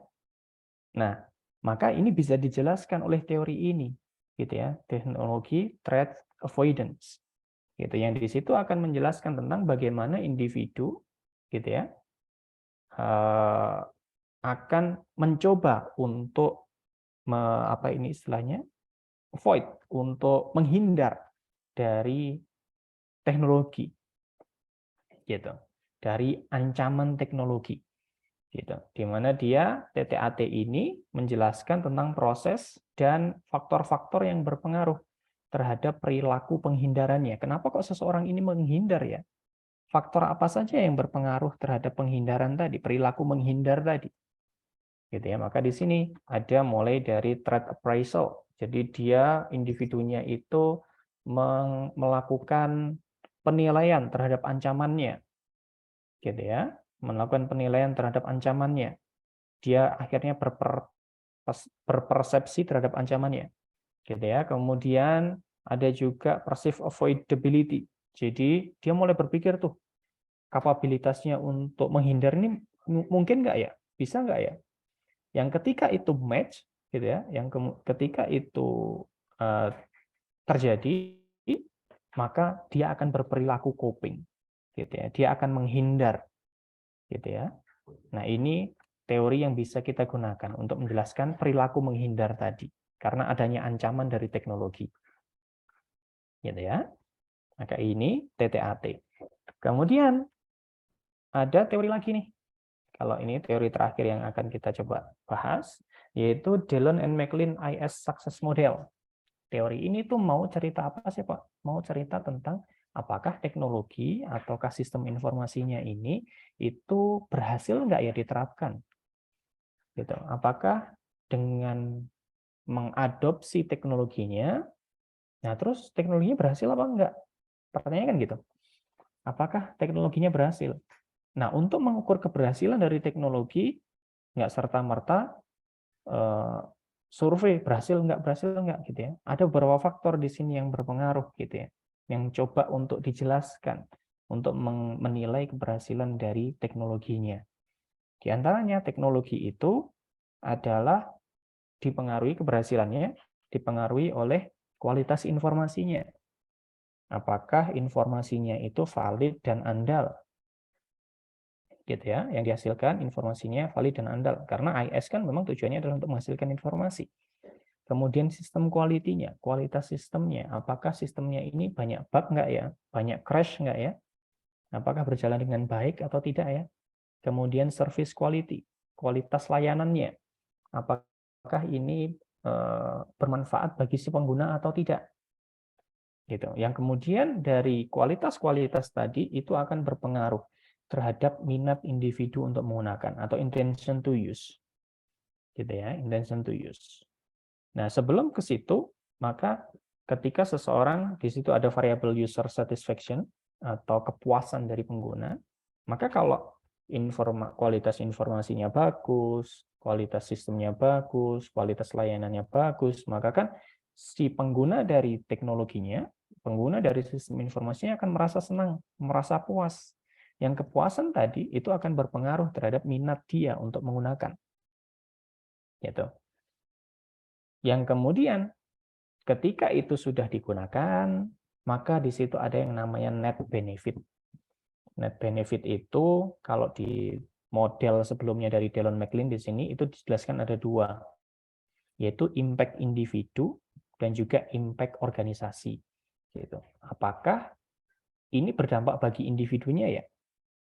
Nah, maka ini bisa dijelaskan oleh teori ini, gitu ya, teknologi threat avoidance, gitu. Yang di situ akan menjelaskan tentang bagaimana individu, gitu ya, akan mencoba untuk apa ini istilahnya, avoid, untuk menghindar dari teknologi, gitu, dari ancaman teknologi, gitu. Di mana dia TTAT ini menjelaskan tentang proses dan faktor-faktor yang berpengaruh terhadap perilaku penghindarannya. Kenapa kok seseorang ini menghindar ya? Faktor apa saja yang berpengaruh terhadap penghindaran tadi, perilaku menghindar tadi? Gitu ya. Maka di sini ada mulai dari threat appraisal. Jadi dia individunya itu melakukan penilaian terhadap ancamannya, gitu ya, melakukan penilaian terhadap ancamannya. Dia akhirnya berpersepsi terhadap ancamannya, gitu ya. Kemudian ada juga perceived avoidability. Jadi dia mulai berpikir tuh, kapabilitasnya untuk menghindar ini mungkin nggak ya, bisa nggak ya? Yang ketika itu match, gitu ya, yang ketika itu terjadi, maka dia akan berperilaku coping, gitu ya. Dia akan menghindar, gitu ya. Nah, ini teori yang bisa kita gunakan untuk menjelaskan perilaku menghindar tadi, karena adanya ancaman dari teknologi, gitu ya. Maka ini TTAT. Kemudian ada teori lagi nih. Kalau ini teori terakhir yang akan kita coba bahas, yaitu Dillon and McLean IS Success Model. Teori ini tuh mau cerita apa sih, Pak? Mau cerita tentang apakah teknologi ataukah sistem informasinya ini itu berhasil nggak ya diterapkan? Gitu. Apakah dengan mengadopsi teknologinya, nah terus teknologinya berhasil apa enggak? Pertanyaannya kan gitu. Apakah teknologinya berhasil? Nah, untuk mengukur keberhasilan dari teknologi, nggak serta-merta survei berhasil nggak gitu ya. Ada beberapa faktor di sini yang berpengaruh gitu ya, yang coba untuk dijelaskan untuk menilai keberhasilan dari teknologinya. Di antaranya teknologi itu adalah dipengaruhi keberhasilannya, dipengaruhi oleh kualitas informasinya. Apakah informasinya itu valid dan andal? Gitu ya, yang dihasilkan informasinya valid dan andal. Karena IS kan memang tujuannya adalah untuk menghasilkan informasi. Kemudian sistem quality-nya, kualitas sistemnya. Apakah sistemnya ini banyak bug nggak ya? Banyak crash nggak ya? Apakah berjalan dengan baik atau tidak ya? Kemudian service quality, kualitas layanannya. Apakah ini bermanfaat bagi si pengguna atau tidak? Gitu. Yang kemudian dari kualitas-kualitas tadi itu akan berpengaruh terhadap minat individu untuk menggunakan atau intention to use. Gitu ya, intention to use. Nah, sebelum ke situ, maka ketika seseorang di situ ada variable user satisfaction atau kepuasan dari pengguna, maka kalau kualitas informasinya bagus, kualitas sistemnya bagus, kualitas layanannya bagus, maka kan si pengguna dari teknologinya, pengguna dari sistem informasinya akan merasa senang, merasa puas. Yang kepuasan tadi itu akan berpengaruh terhadap minat dia untuk menggunakan. Gitu. Yang kemudian ketika itu sudah digunakan, maka di situ ada yang namanya net benefit. Net benefit itu kalau di model sebelumnya dari Delon McLean di sini itu dijelaskan ada dua, yaitu impact individu dan juga impact organisasi. Gitu. Apakah ini berdampak bagi individunya ya?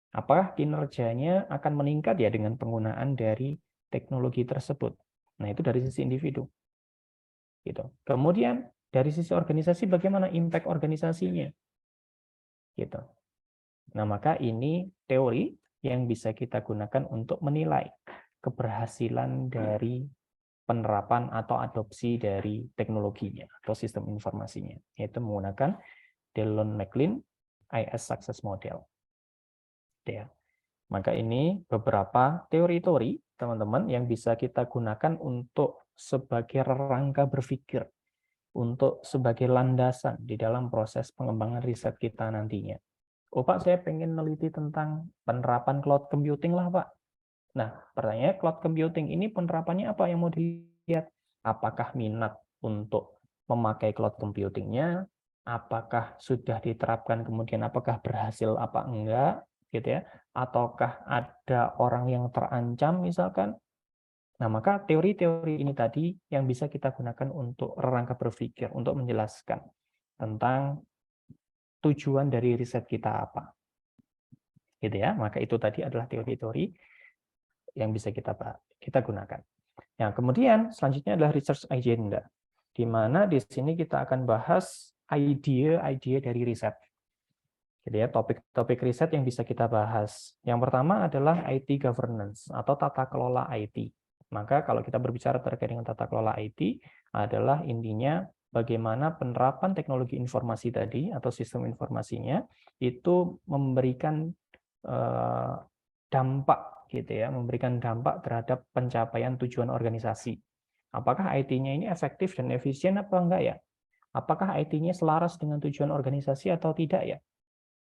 Apakah kinerjanya akan meningkat ya dengan penggunaan dari teknologi tersebut? Nah, itu dari sisi individu. Gitu. Kemudian dari sisi organisasi bagaimana impact organisasinya? Gitu. Nah, maka ini teori yang bisa kita gunakan untuk menilai keberhasilan dari penerapan atau adopsi dari teknologinya atau sistem informasinya, yaitu menggunakan Delon McLean IS Success Model. Ya. Maka ini beberapa teori-teori, teman-teman, yang bisa kita gunakan untuk sebagai rangka berpikir, untuk sebagai landasan di dalam proses pengembangan riset kita nantinya. Oh Pak, saya pengen neliti tentang penerapan cloud computing lah Pak. Nah, pertanyaannya cloud computing ini penerapannya apa yang mau dilihat? Apakah minat untuk memakai cloud computingnya? Apakah sudah diterapkan kemudian apakah berhasil apa enggak? Gitu ya, ataukah ada orang yang terancam misalkan. Nah, maka teori-teori ini tadi yang bisa kita gunakan untuk rangka berpikir, untuk menjelaskan tentang tujuan dari riset kita apa. Gitu ya, maka itu tadi adalah teori-teori yang bisa kita gunakan. Nah, kemudian selanjutnya adalah research agenda, di mana di sini kita akan bahas ide-ide dari riset. Jadi ya, topik-topik riset yang bisa kita bahas. Yang pertama adalah IT governance atau tata kelola IT. Maka kalau kita berbicara terkait dengan tata kelola IT adalah intinya bagaimana penerapan teknologi informasi tadi atau sistem informasinya itu memberikan dampak gitu ya, memberikan dampak terhadap pencapaian tujuan organisasi. Apakah IT-nya ini efektif dan efisien apa enggak ya? Apakah IT-nya selaras dengan tujuan organisasi atau tidak ya?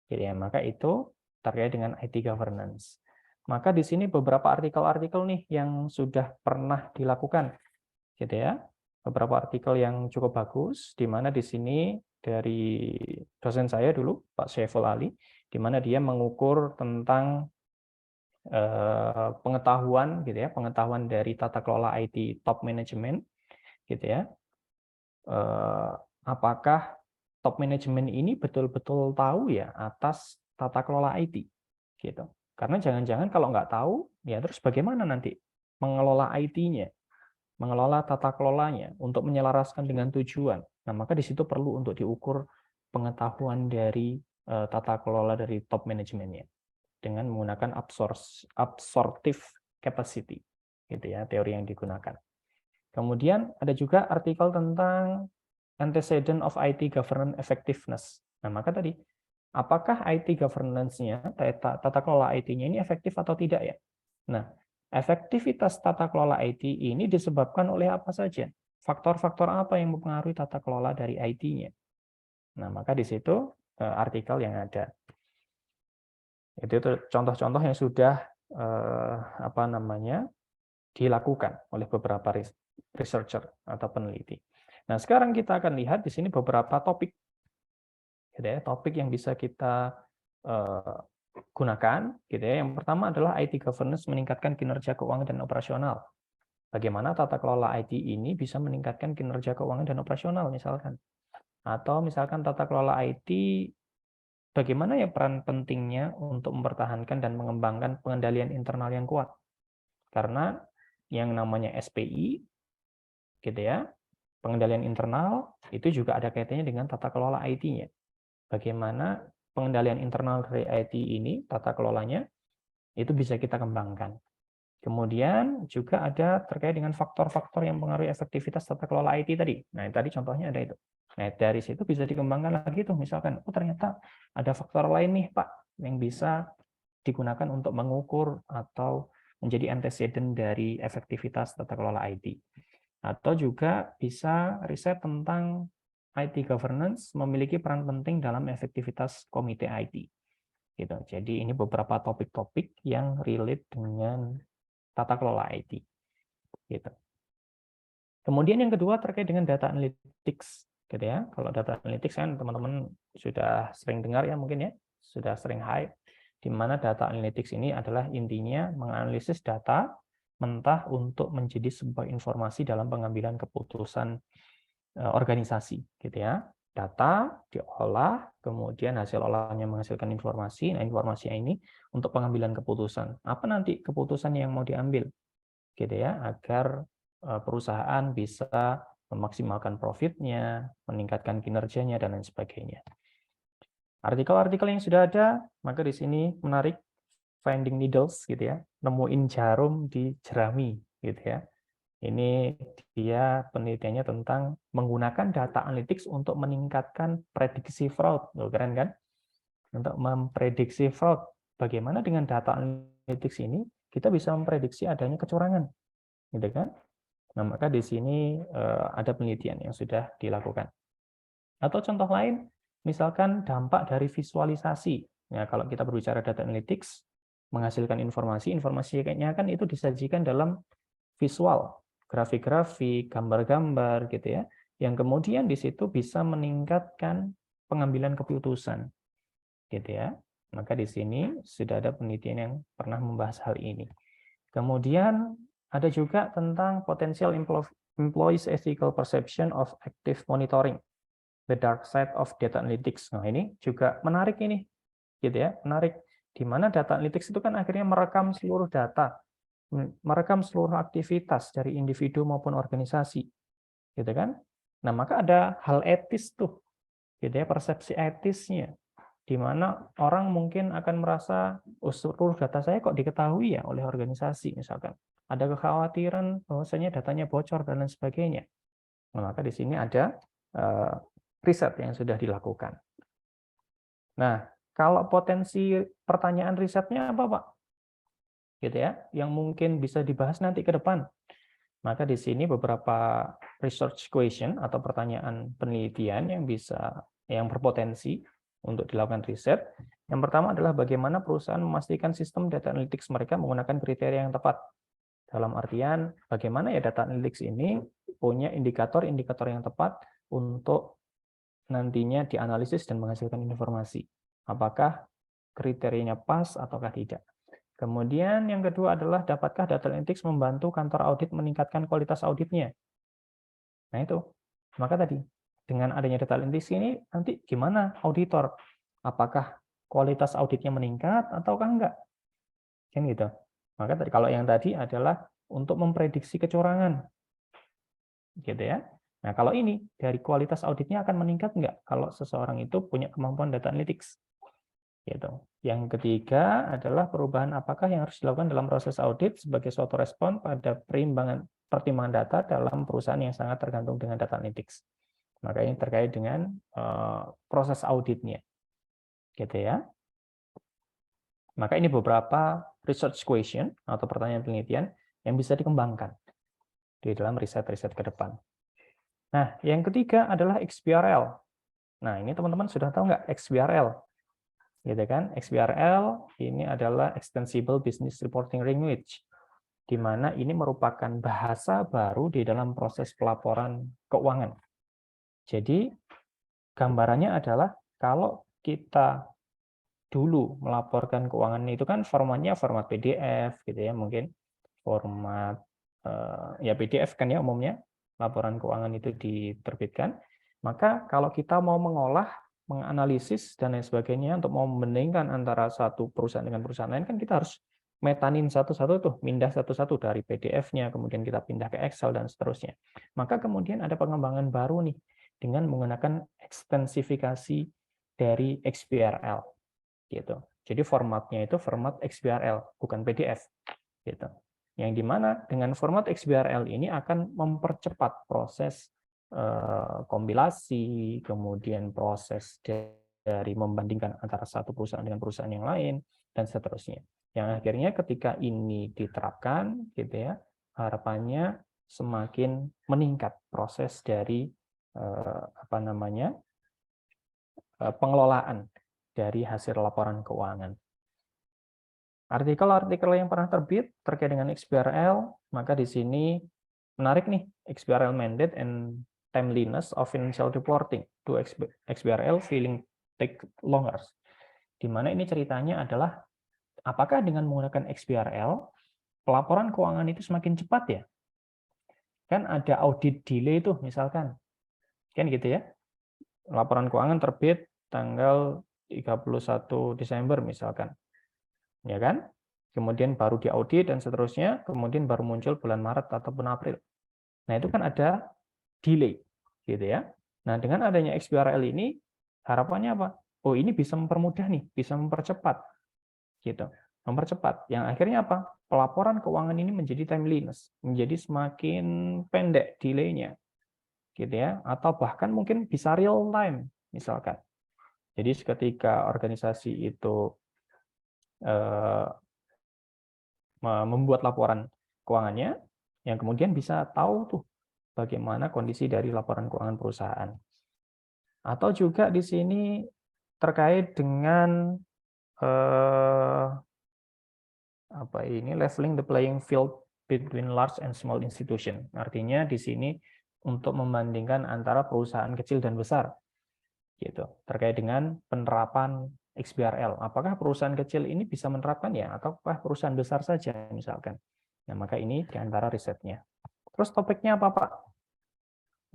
Gitu ya, maka itu terkait dengan IT governance. Maka di sini beberapa artikel-artikel nih yang sudah pernah dilakukan, gitu ya. Beberapa artikel yang cukup bagus, di mana di sini dari dosen saya dulu, Pak Syaiful Ali, di mana dia mengukur tentang pengetahuan, gitu ya, pengetahuan dari tata kelola IT top management, gitu ya. Apakah top management ini betul-betul tahu ya atas tata kelola IT, gitu. Karena jangan-jangan kalau nggak tahu, ya terus bagaimana nanti mengelola IT-nya, mengelola tata kelolanya untuk menyelaraskan dengan tujuan. Nah, maka di situ perlu untuk diukur pengetahuan dari tata kelola dari top manajemennya dengan menggunakan absorptive capacity, gitu ya, teori yang digunakan. Kemudian ada juga artikel tentang antecedent of IT governance effectiveness. Nah, maka tadi, apakah IT governance-nya, tata kelola IT-nya ini efektif atau tidak ya? Nah, efektivitas tata kelola IT ini disebabkan oleh apa saja? Faktor-faktor apa yang mempengaruhi tata kelola dari IT-nya? Nah, maka di situ artikel yang ada. Itu contoh-contoh yang sudah dilakukan oleh beberapa researcher atau peneliti. Nah, sekarang kita akan lihat di sini beberapa topik, gitu ya, topik yang bisa kita gunakan, gitu ya. Yang pertama adalah IT governance meningkatkan kinerja keuangan dan operasional. Bagaimana tata kelola IT ini bisa meningkatkan kinerja keuangan dan operasional, misalkan. Atau misalkan tata kelola IT, bagaimana ya peran pentingnya untuk mempertahankan dan mengembangkan pengendalian internal yang kuat. Karena yang namanya SPI, gitu ya, pengendalian internal itu juga ada kaitannya dengan tata kelola IT-nya. Bagaimana pengendalian internal dari IT ini, tata kelolanya, itu bisa kita kembangkan. Kemudian juga ada terkait dengan faktor-faktor yang mempengaruhi efektivitas tata kelola IT tadi. Nah, tadi contohnya ada itu. Nah, dari situ bisa dikembangkan lagi tuh, misalkan, oh ternyata ada faktor lain nih, Pak, yang bisa digunakan untuk mengukur atau menjadi antecedent dari efektivitas tata kelola IT. Atau juga bisa riset tentang IT governance memiliki peran penting dalam efektivitas komite IT. Gitu. Jadi ini beberapa topik-topik yang relate dengan tata kelola IT. Gitu. Kemudian yang kedua terkait dengan data analytics. Gitu ya. Kalau data analytics kan teman-teman sudah sering dengar ya mungkin ya, sudah sering hype, di mana data analytics ini adalah intinya menganalisis data mentah untuk menjadi sebuah informasi dalam pengambilan keputusan organisasi, gitu ya. Data diolah, kemudian hasil olahannya menghasilkan informasi. Nah, informasinya ini untuk pengambilan keputusan. Apa nanti keputusan yang mau diambil, gitu ya, agar perusahaan bisa memaksimalkan profitnya, meningkatkan kinerjanya dan lain sebagainya. Artikel-artikel yang sudah ada, maka di sini menarik, finding needles, gitu ya, nemuin jarum di jerami, gitu ya. Ini dia penelitiannya tentang menggunakan data analytics untuk meningkatkan prediksi fraud. Loh, keren kan? Untuk memprediksi fraud. Bagaimana dengan data analytics ini kita bisa memprediksi adanya kecurangan, gitu kan? Nah, maka di sini ada penelitian yang sudah dilakukan. Atau contoh lain, misalkan dampak dari visualisasi. Ya, kalau kita berbicara data analytics, menghasilkan informasi, informasinya kan itu disajikan dalam visual, grafik-grafik, gambar-gambar gitu ya, yang kemudian di situ bisa meningkatkan pengambilan keputusan, gitu ya. Maka di sini sudah ada penelitian yang pernah membahas hal ini. Kemudian ada juga tentang potential employees ethical perception of active monitoring, the dark side of data analytics. Nah, ini juga menarik ini, gitu ya, menarik. Di mana data analytics itu kan akhirnya merekam seluruh data, merekam seluruh aktivitas dari individu maupun organisasi, gitu kan? Nah, maka ada hal etis tuh, gitu ya, persepsi etisnya, di mana orang mungkin akan merasa, oh, seluruh data saya kok diketahui ya oleh organisasi, misalkan. Ada kekhawatiran bahwasanya datanya bocor dan lain sebagainya. Nah, maka di sini ada riset yang sudah dilakukan. Nah, kalau potensi pertanyaan risetnya apa, Pak? Gitu ya, yang mungkin bisa dibahas nanti ke depan. Maka di sini beberapa research question atau pertanyaan penelitian yang berpotensi untuk dilakukan riset. Yang pertama adalah bagaimana perusahaan memastikan sistem data analytics mereka menggunakan kriteria yang tepat. Dalam artian bagaimana ya data analytics ini punya indikator-indikator yang tepat untuk nantinya dianalisis dan menghasilkan informasi. Apakah kriterianya pas ataukah tidak. Kemudian yang kedua adalah dapatkah data analytics membantu kantor audit meningkatkan kualitas auditnya. Nah itu, maka tadi dengan adanya data analytics ini nanti gimana auditor? Apakah kualitas auditnya meningkat ataukah enggak? Kan gitu. Maka tadi kalau yang tadi adalah untuk memprediksi kecurangan, gitu ya. Nah kalau ini dari kualitas auditnya akan meningkat enggak kalau seseorang itu punya kemampuan data analytics. Gitu. Yang ketiga adalah perubahan apakah yang harus dilakukan dalam proses audit sebagai suatu respon pada pertimbangan data dalam perusahaan yang sangat tergantung dengan data analytics. Maka ini terkait dengan proses auditnya, gitu ya. Maka ini beberapa research question atau pertanyaan penelitian yang bisa dikembangkan di dalam riset-riset ke depan. Nah, yang ketiga adalah XBRL. Nah, ini teman-teman sudah tahu nggak XBRL? Gitu kan? XBRL ini adalah Extensible Business Reporting Language, di mana ini merupakan bahasa baru di dalam proses pelaporan keuangan. Jadi, gambarannya adalah kalau kita dulu melaporkan keuangan itu kan formatnya format PDF gitu ya, mungkin format ya PDF kan ya umumnya laporan keuangan itu diterbitkan. Maka kalau kita mau mengolah, menganalisis dan lain sebagainya untuk mau membandingkan antara satu perusahaan dengan perusahaan lain kan kita harus metanin satu-satu tuh, pindah satu-satu dari PDF-nya, kemudian kita pindah ke Excel dan seterusnya. Maka kemudian ada pengembangan baru nih dengan menggunakan ekstensifikasi dari XBRL gitu. Jadi formatnya itu format XBRL, bukan PDF gitu. Yang dimana dengan format XBRL ini akan mempercepat proses kompilasi, kemudian proses dari membandingkan antara satu perusahaan dengan perusahaan yang lain dan seterusnya. Yang akhirnya ketika ini diterapkan, gitu ya, harapannya semakin meningkat proses dari pengelolaan dari hasil laporan keuangan. Artikel-artikel yang pernah terbit terkait dengan XBRL, maka di sini menarik nih, XBRL mandate and timeliness of financial reporting to XBRL feeling take longer. Di mana ini ceritanya adalah apakah dengan menggunakan XBRL pelaporan keuangan itu semakin cepat ya? Kan ada audit delay itu misalkan. Kan gitu ya. Laporan keuangan terbit tanggal 31 Desember misalkan. Ya kan? Kemudian baru diaudit dan seterusnya, kemudian baru muncul bulan Maret ataupun April. Nah, itu kan ada delay gitu ya. Nah, dengan adanya XBRL ini harapannya apa? Oh, ini bisa mempermudah nih, bisa mempercepat gitu. Mempercepat. Yang akhirnya apa? Pelaporan keuangan ini menjadi timeliness, menjadi semakin pendek delay-nya. Gitu ya, atau bahkan mungkin bisa real time misalkan. Jadi ketika organisasi itu membuat laporan keuangannya, yang kemudian bisa tahu tuh bagaimana kondisi dari laporan keuangan perusahaan. Atau juga di sini terkait dengan leveling the playing field between large and small institution. Artinya di sini untuk membandingkan antara perusahaan kecil dan besar, gitu. Terkait dengan penerapan XBRL. Apakah perusahaan kecil ini bisa menerapkan ya, ataukah perusahaan besar saja misalkan. Nah, maka ini di antara risetnya. Terus topiknya apa, Pak?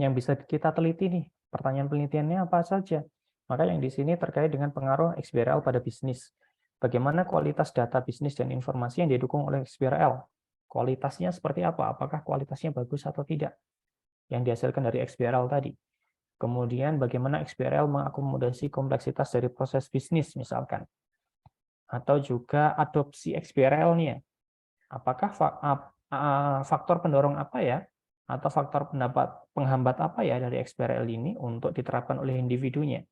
Yang bisa kita teliti nih, pertanyaan penelitiannya apa saja? Maka yang di sini terkait dengan pengaruh XBRL pada bisnis. Bagaimana kualitas data bisnis dan informasi yang didukung oleh XBRL? Kualitasnya seperti apa? Apakah kualitasnya bagus atau tidak? Yang dihasilkan dari XBRL tadi. Kemudian bagaimana XBRL mengakomodasi kompleksitas dari proses bisnis misalkan. Atau juga adopsi XBRL-nya. Apakah faktor pendorong apa ya? Atau faktor penghambat apa ya dari XBRL ini untuk diterapkan oleh individunya?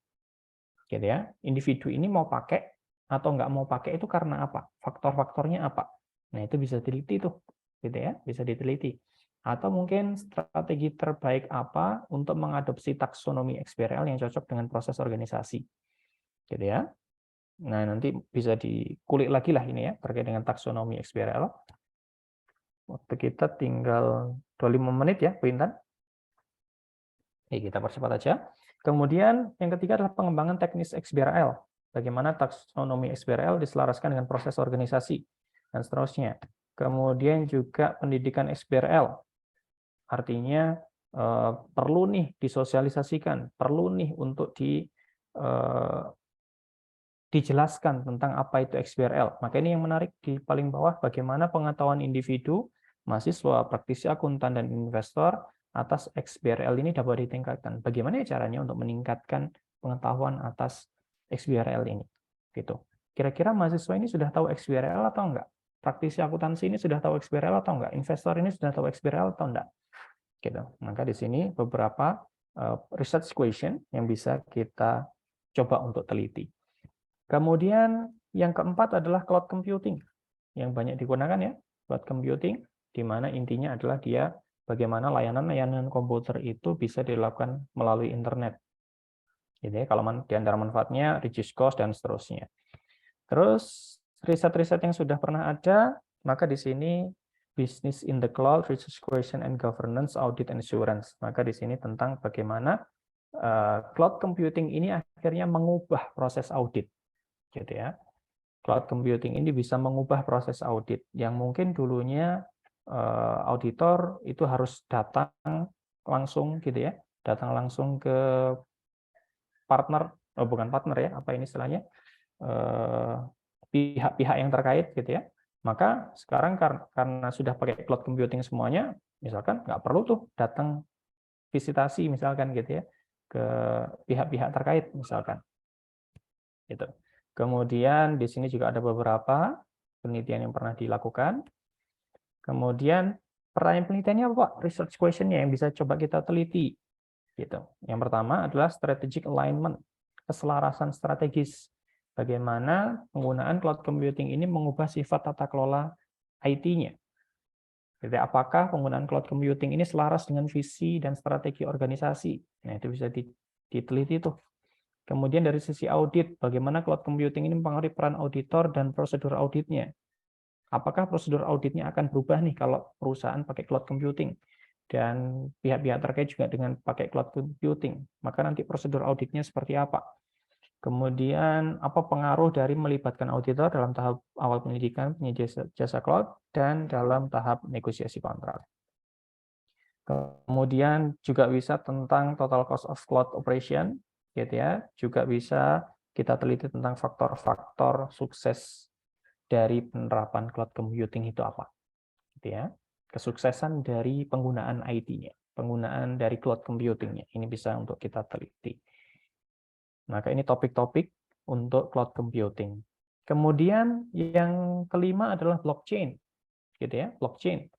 Gitu ya. Individu ini mau pakai atau nggak mau pakai itu karena apa? Faktor-faktornya apa? Nah, itu bisa diteliti tuh. Gitu ya, bisa diteliti. Atau mungkin strategi terbaik apa untuk mengadopsi taksonomi XBRL yang cocok dengan proses organisasi. Gitu ya. Nah, nanti bisa dikulik lagi lah ini ya, terkait dengan taksonomi XBRL. Waktu kita tinggal 25 menit ya, Bu Intan. Kita percepat aja. Kemudian yang ketiga adalah pengembangan teknis XBRL. Bagaimana taksonomi XBRL diselaraskan dengan proses organisasi, dan seterusnya. Kemudian juga pendidikan XBRL. Artinya perlu nih disosialisasikan, perlu nih untuk dijelaskan tentang apa itu XBRL. Maka ini yang menarik di paling bawah, bagaimana pengetahuan individu, mahasiswa, praktisi akuntan, dan investor atas XBRL ini dapat ditingkatkan. Bagaimana caranya untuk meningkatkan pengetahuan atas XBRL ini? Gitu. Kira-kira mahasiswa ini sudah tahu XBRL atau enggak? Praktisi akuntansi ini sudah tahu XBRL atau enggak? Investor ini sudah tahu XBRL atau enggak? Gitu. Maka di sini beberapa research question yang bisa kita coba untuk teliti. Kemudian yang keempat adalah cloud computing. yang banyak digunakan ya, cloud computing, di mana intinya adalah dia bagaimana layanan-layanan komputer itu bisa dilakukan melalui internet. Gitu ya, kalau di antara manfaatnya reduce cost dan seterusnya. Terus riset-riset yang sudah pernah ada, maka di sini business in the cloud, research question and governance, audit and assurance. Maka di sini tentang bagaimana cloud computing ini akhirnya mengubah proses audit, gitu ya. Cloud computing ini bisa mengubah proses audit yang mungkin dulunya auditor itu harus datang langsung, gitu ya, datang langsung ke partner, bukan partner ya, apa ini istilahnya, pihak-pihak yang terkait, gitu ya. Maka sekarang karena sudah pakai cloud computing semuanya, misalkan nggak perlu tuh datang visitasi misalkan, gitu ya, ke pihak-pihak terkait misalkan. Gitu. Kemudian di sini juga ada beberapa penelitian yang pernah dilakukan. Kemudian pertanyaan penelitiannya apa, Pak? Research question-nya yang bisa coba kita teliti. Gitu. Yang pertama adalah strategic alignment, keselarasan strategis. Bagaimana penggunaan cloud computing ini mengubah sifat tata kelola IT-nya. Jadi apakah penggunaan cloud computing ini selaras dengan visi dan strategi organisasi? Nah, itu bisa diteliti tuh. Kemudian dari sisi audit, bagaimana cloud computing ini mempengaruhi peran auditor dan prosedur auditnya? Apakah prosedur auditnya akan berubah nih kalau perusahaan pakai cloud computing? Dan pihak-pihak terkait juga dengan pakai cloud computing. Maka nanti prosedur auditnya seperti apa? Kemudian apa pengaruh dari melibatkan auditor dalam tahap awal penyelidikan penyedia jasa cloud dan dalam tahap negosiasi kontrak. Kemudian juga bisa tentang total cost of cloud operation, gitu ya. Juga bisa kita teliti tentang faktor-faktor sukses dari penerapan cloud computing itu apa, gitu ya. Kesuksesan dari penggunaan IT-nya, penggunaan dari cloud computing-nya. Ini bisa untuk kita teliti. Maka ini topik-topik untuk cloud computing. Kemudian yang kelima adalah blockchain, gitu ya, blockchain.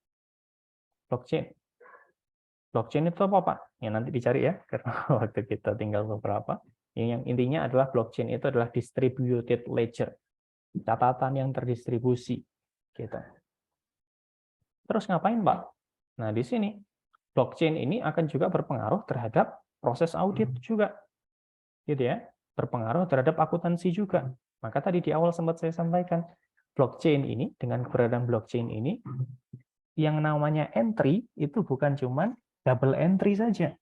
Blockchain itu apa, Pak? Ya nanti dicari ya, karena waktu kita tinggal beberapa. Yang intinya adalah blockchain itu adalah distributed ledger, catatan yang terdistribusi, gitu. Terus ngapain, Pak? Nah, di sini blockchain ini akan juga berpengaruh terhadap proses audit juga, gitu ya, berpengaruh terhadap akuntansi juga. Maka tadi di awal sempat saya sampaikan, blockchain ini, dengan keberadaan blockchain ini, yang namanya entry itu bukan cuma double entry saja.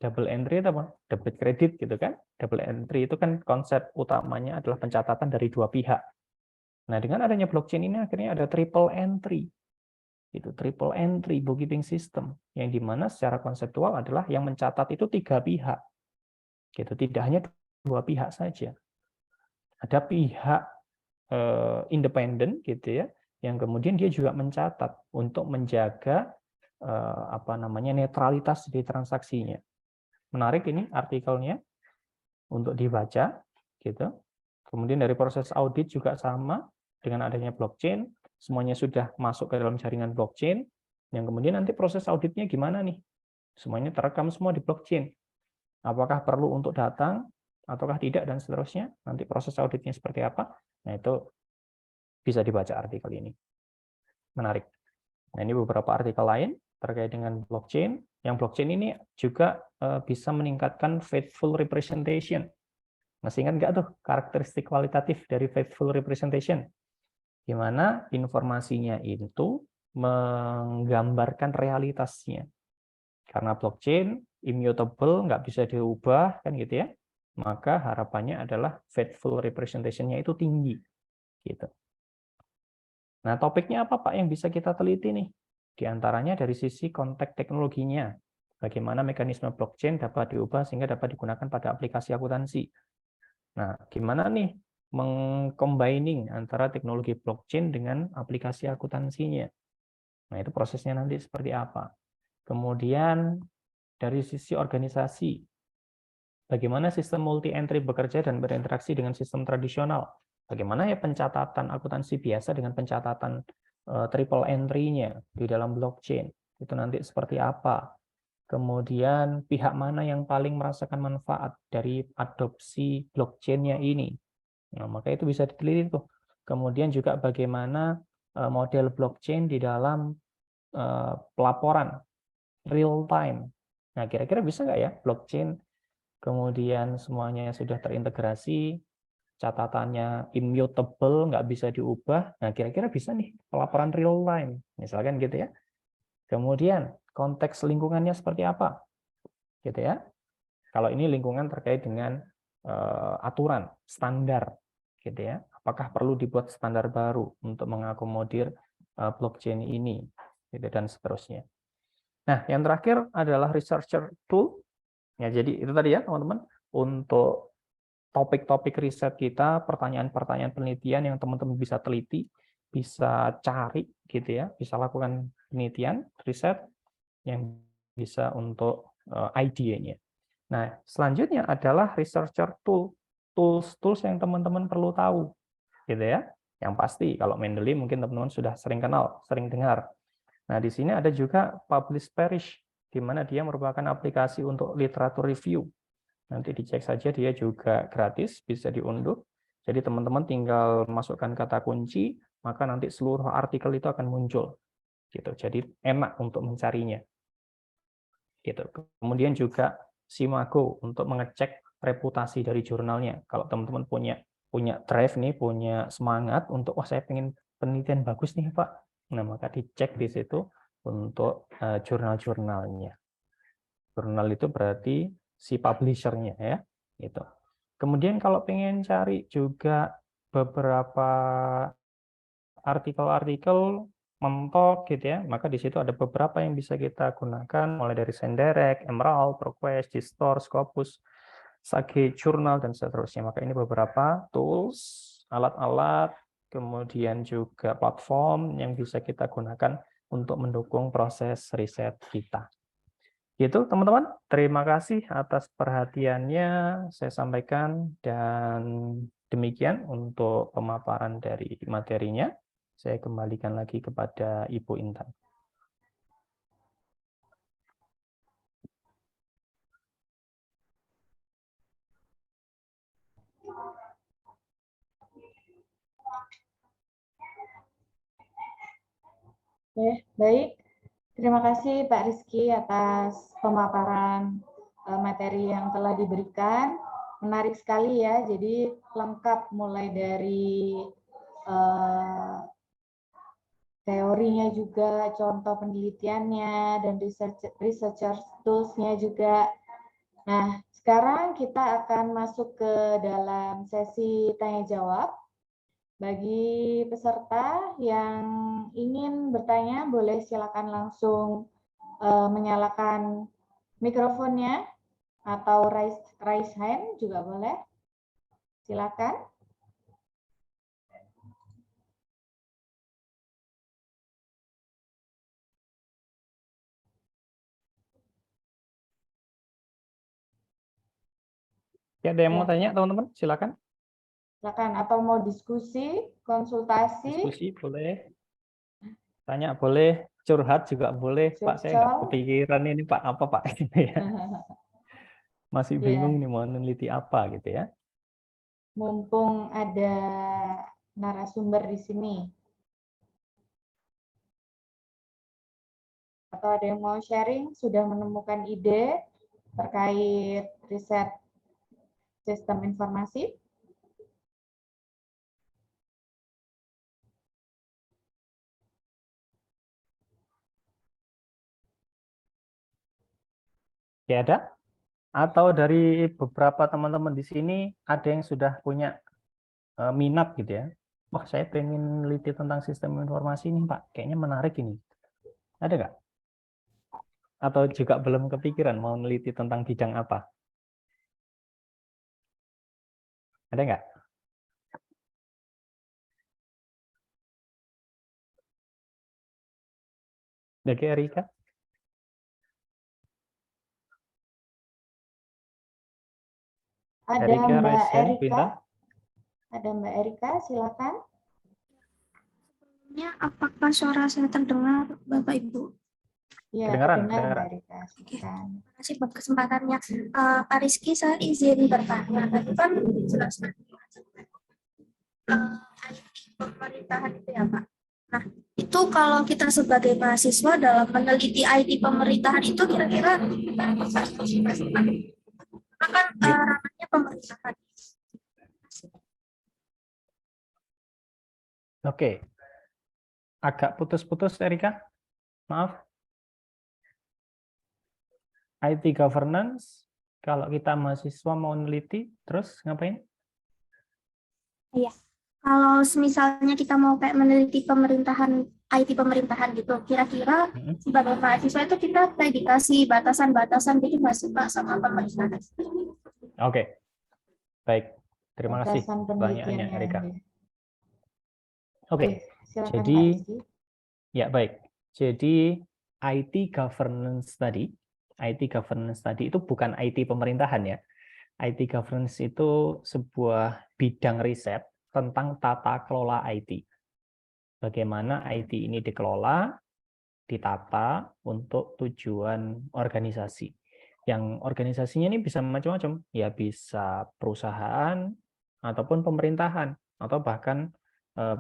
Double entry itu apa? Debit kredit gitu kan. Double entry itu kan konsep utamanya adalah pencatatan dari dua pihak. Nah, dengan adanya blockchain ini akhirnya ada triple entry. Itu triple entry bookkeeping system yang dimana secara konseptual adalah yang mencatat itu tiga pihak. Gitu, tidak hanya dua pihak saja. Ada pihak independen gitu ya, yang kemudian dia juga mencatat untuk menjaga netralitas di transaksinya. Menarik ini artikelnya untuk dibaca gitu. Kemudian dari proses audit juga sama, dengan adanya blockchain, semuanya sudah masuk ke dalam jaringan blockchain, yang kemudian nanti proses auditnya gimana nih? Semuanya terekam semua di blockchain. Apakah perlu untuk datang, ataukah tidak, dan seterusnya. Nanti proses auditnya seperti apa. Nah, itu bisa dibaca artikel ini. Menarik. Nah, ini beberapa artikel lain terkait dengan blockchain. Yang blockchain ini juga bisa meningkatkan faithful representation. Masih ingat nggak tuh karakteristik kualitatif dari faithful representation? Di mana informasinya itu menggambarkan realitasnya. Karena blockchain immutable, nggak bisa diubah, kan gitu ya. Maka harapannya adalah faithful representation-nya itu tinggi. Gitu. Nah, topiknya apa, Pak, yang bisa kita teliti nih? Di antaranya dari sisi konteks teknologinya. Bagaimana mekanisme blockchain dapat diubah sehingga dapat digunakan pada aplikasi akuntansi. Nah, gimana nih mengcombining antara teknologi blockchain dengan aplikasi akuntansinya? Nah, itu prosesnya nanti seperti apa? Kemudian dari sisi organisasi, bagaimana sistem multi-entry bekerja dan berinteraksi dengan sistem tradisional? Bagaimana ya pencatatan akuntansi biasa dengan pencatatan triple entry-nya di dalam blockchain? Itu nanti seperti apa? Kemudian pihak mana yang paling merasakan manfaat dari adopsi blockchain-nya ini? Nah, maka itu bisa diteliti tuh. kemudian juga bagaimana model blockchain di dalam pelaporan real time. Nah, kira-kira bisa nggak ya blockchain, kemudian semuanya sudah terintegrasi, catatannya immutable, nggak bisa diubah. Nah, kira-kira bisa nih pelaporan real time, misalkan gitu ya. Kemudian konteks lingkungannya seperti apa, gitu ya. Kalau ini lingkungan terkait dengan aturan, standar, gitu ya. Apakah perlu dibuat standar baru untuk mengakomodir blockchain ini, gitu, dan seterusnya. Nah, yang terakhir adalah researcher tool. Ya, jadi itu tadi ya teman-teman, untuk topik-topik riset kita, pertanyaan-pertanyaan penelitian yang teman-teman bisa teliti, bisa cari, gitu ya, bisa lakukan penelitian, riset yang bisa untuk idenya. Nah, selanjutnya adalah researcher tool, tools yang teman-teman perlu tahu, gitu ya. Yang pasti kalau Mendeley mungkin teman-teman sudah sering kenal, sering dengar. Nah, di sini ada juga Publish Perish, di mana dia merupakan aplikasi untuk literatur review. Nanti dicek saja, dia juga gratis, bisa diunduh. Jadi teman-teman tinggal masukkan kata kunci, maka nanti seluruh artikel itu akan muncul. Gitu. Jadi enak untuk mencarinya. Gitu. Kemudian juga Simago untuk mengecek reputasi dari jurnalnya. Kalau teman-teman punya drive nih, punya semangat untuk wah saya pengen penelitian bagus nih Pak. Nah, maka dicek di situ untuk jurnal-jurnalnya. Jurnal itu berarti si publisher-nya ya, gitu. Kemudian kalau pengen cari juga beberapa artikel-artikel mentok gitu ya, maka di situ ada beberapa yang bisa kita gunakan, mulai dari Senderek, Emerald, ProQuest, Gstore, Scopus, Sage Journal, dan seterusnya. Maka ini beberapa tools, alat-alat, kemudian juga platform yang bisa kita gunakan untuk mendukung proses riset kita. Gitu teman-teman, terima kasih atas perhatiannya saya sampaikan, dan demikian untuk pemaparan dari materinya. Saya kembalikan lagi kepada Ibu Intan. Oke, baik. Terima kasih Pak Rizky atas pemaparan materi yang telah diberikan. Menarik sekali ya, jadi lengkap mulai dari teorinya juga, contoh penelitiannya, dan researcher tools-nya juga. Nah, sekarang kita akan masuk ke dalam sesi tanya-jawab. Bagi peserta yang ingin bertanya, boleh silakan langsung menyalakan mikrofonnya atau raise hand juga boleh. Silakan. Ya, ada yang mau tanya teman-teman? Silakan. Silakan, atau mau diskusi, konsultasi. Diskusi boleh. Tanya boleh, curhat juga boleh. Pak, saya nggak kepikiran ini Pak, apa Pak? Masih bingung nih mau meneliti apa gitu ya. Mumpung ada narasumber di sini. Atau ada yang mau sharing, sudah menemukan ide terkait riset sistem informasi? Ya ada? Atau dari beberapa teman-teman di sini ada yang sudah punya minat gitu ya. Wah, saya pengen meneliti tentang sistem informasi ini, Pak. Kayaknya menarik ini. Ada nggak? Atau juga belum kepikiran mau meneliti tentang bidang apa? Ada nggak? Dari Erika? Ada Erika, Mbak Erika. Pinta? Ada Mbak Erika, silakan. Apakah suara saya terdengar, Bapak Ibu? Ya, terdengar Mbak Erika. Silakan. Terima kasih buat kesempatannya. Pak Rizky, saya izin bertanya. Tadi kan dijelaskan pemerintahan itu ya Pak. Nah, itu kalau kita sebagai mahasiswa dalam meneliti IT pemerintahan itu kira-kira akan ranahnya pemerintahan. Oke, agak putus-putus Erika, maaf. IT governance, kalau kita mahasiswa mau neliti, terus ngapain? Iya. Kalau misalnya kita mau kayak meneliti pemerintahan, IT pemerintahan gitu, kira-kira sebagai mahasiswa itu kita kayak dikasih batasan-batasan gitu nggak sih Pak sama pemerintahan? Oke, baik. Terima kasih Batasan pertanyaannya, penelitiannya. Erika. Ya. Oke, Silakan jadi Pak Rizky. ya baik. Jadi IT governance tadi itu bukan IT pemerintahan ya. IT governance itu sebuah bidang riset tentang tata kelola IT. Bagaimana IT ini dikelola, ditata untuk tujuan organisasi. Yang organisasinya ini bisa macam-macam, ya bisa perusahaan ataupun pemerintahan atau bahkan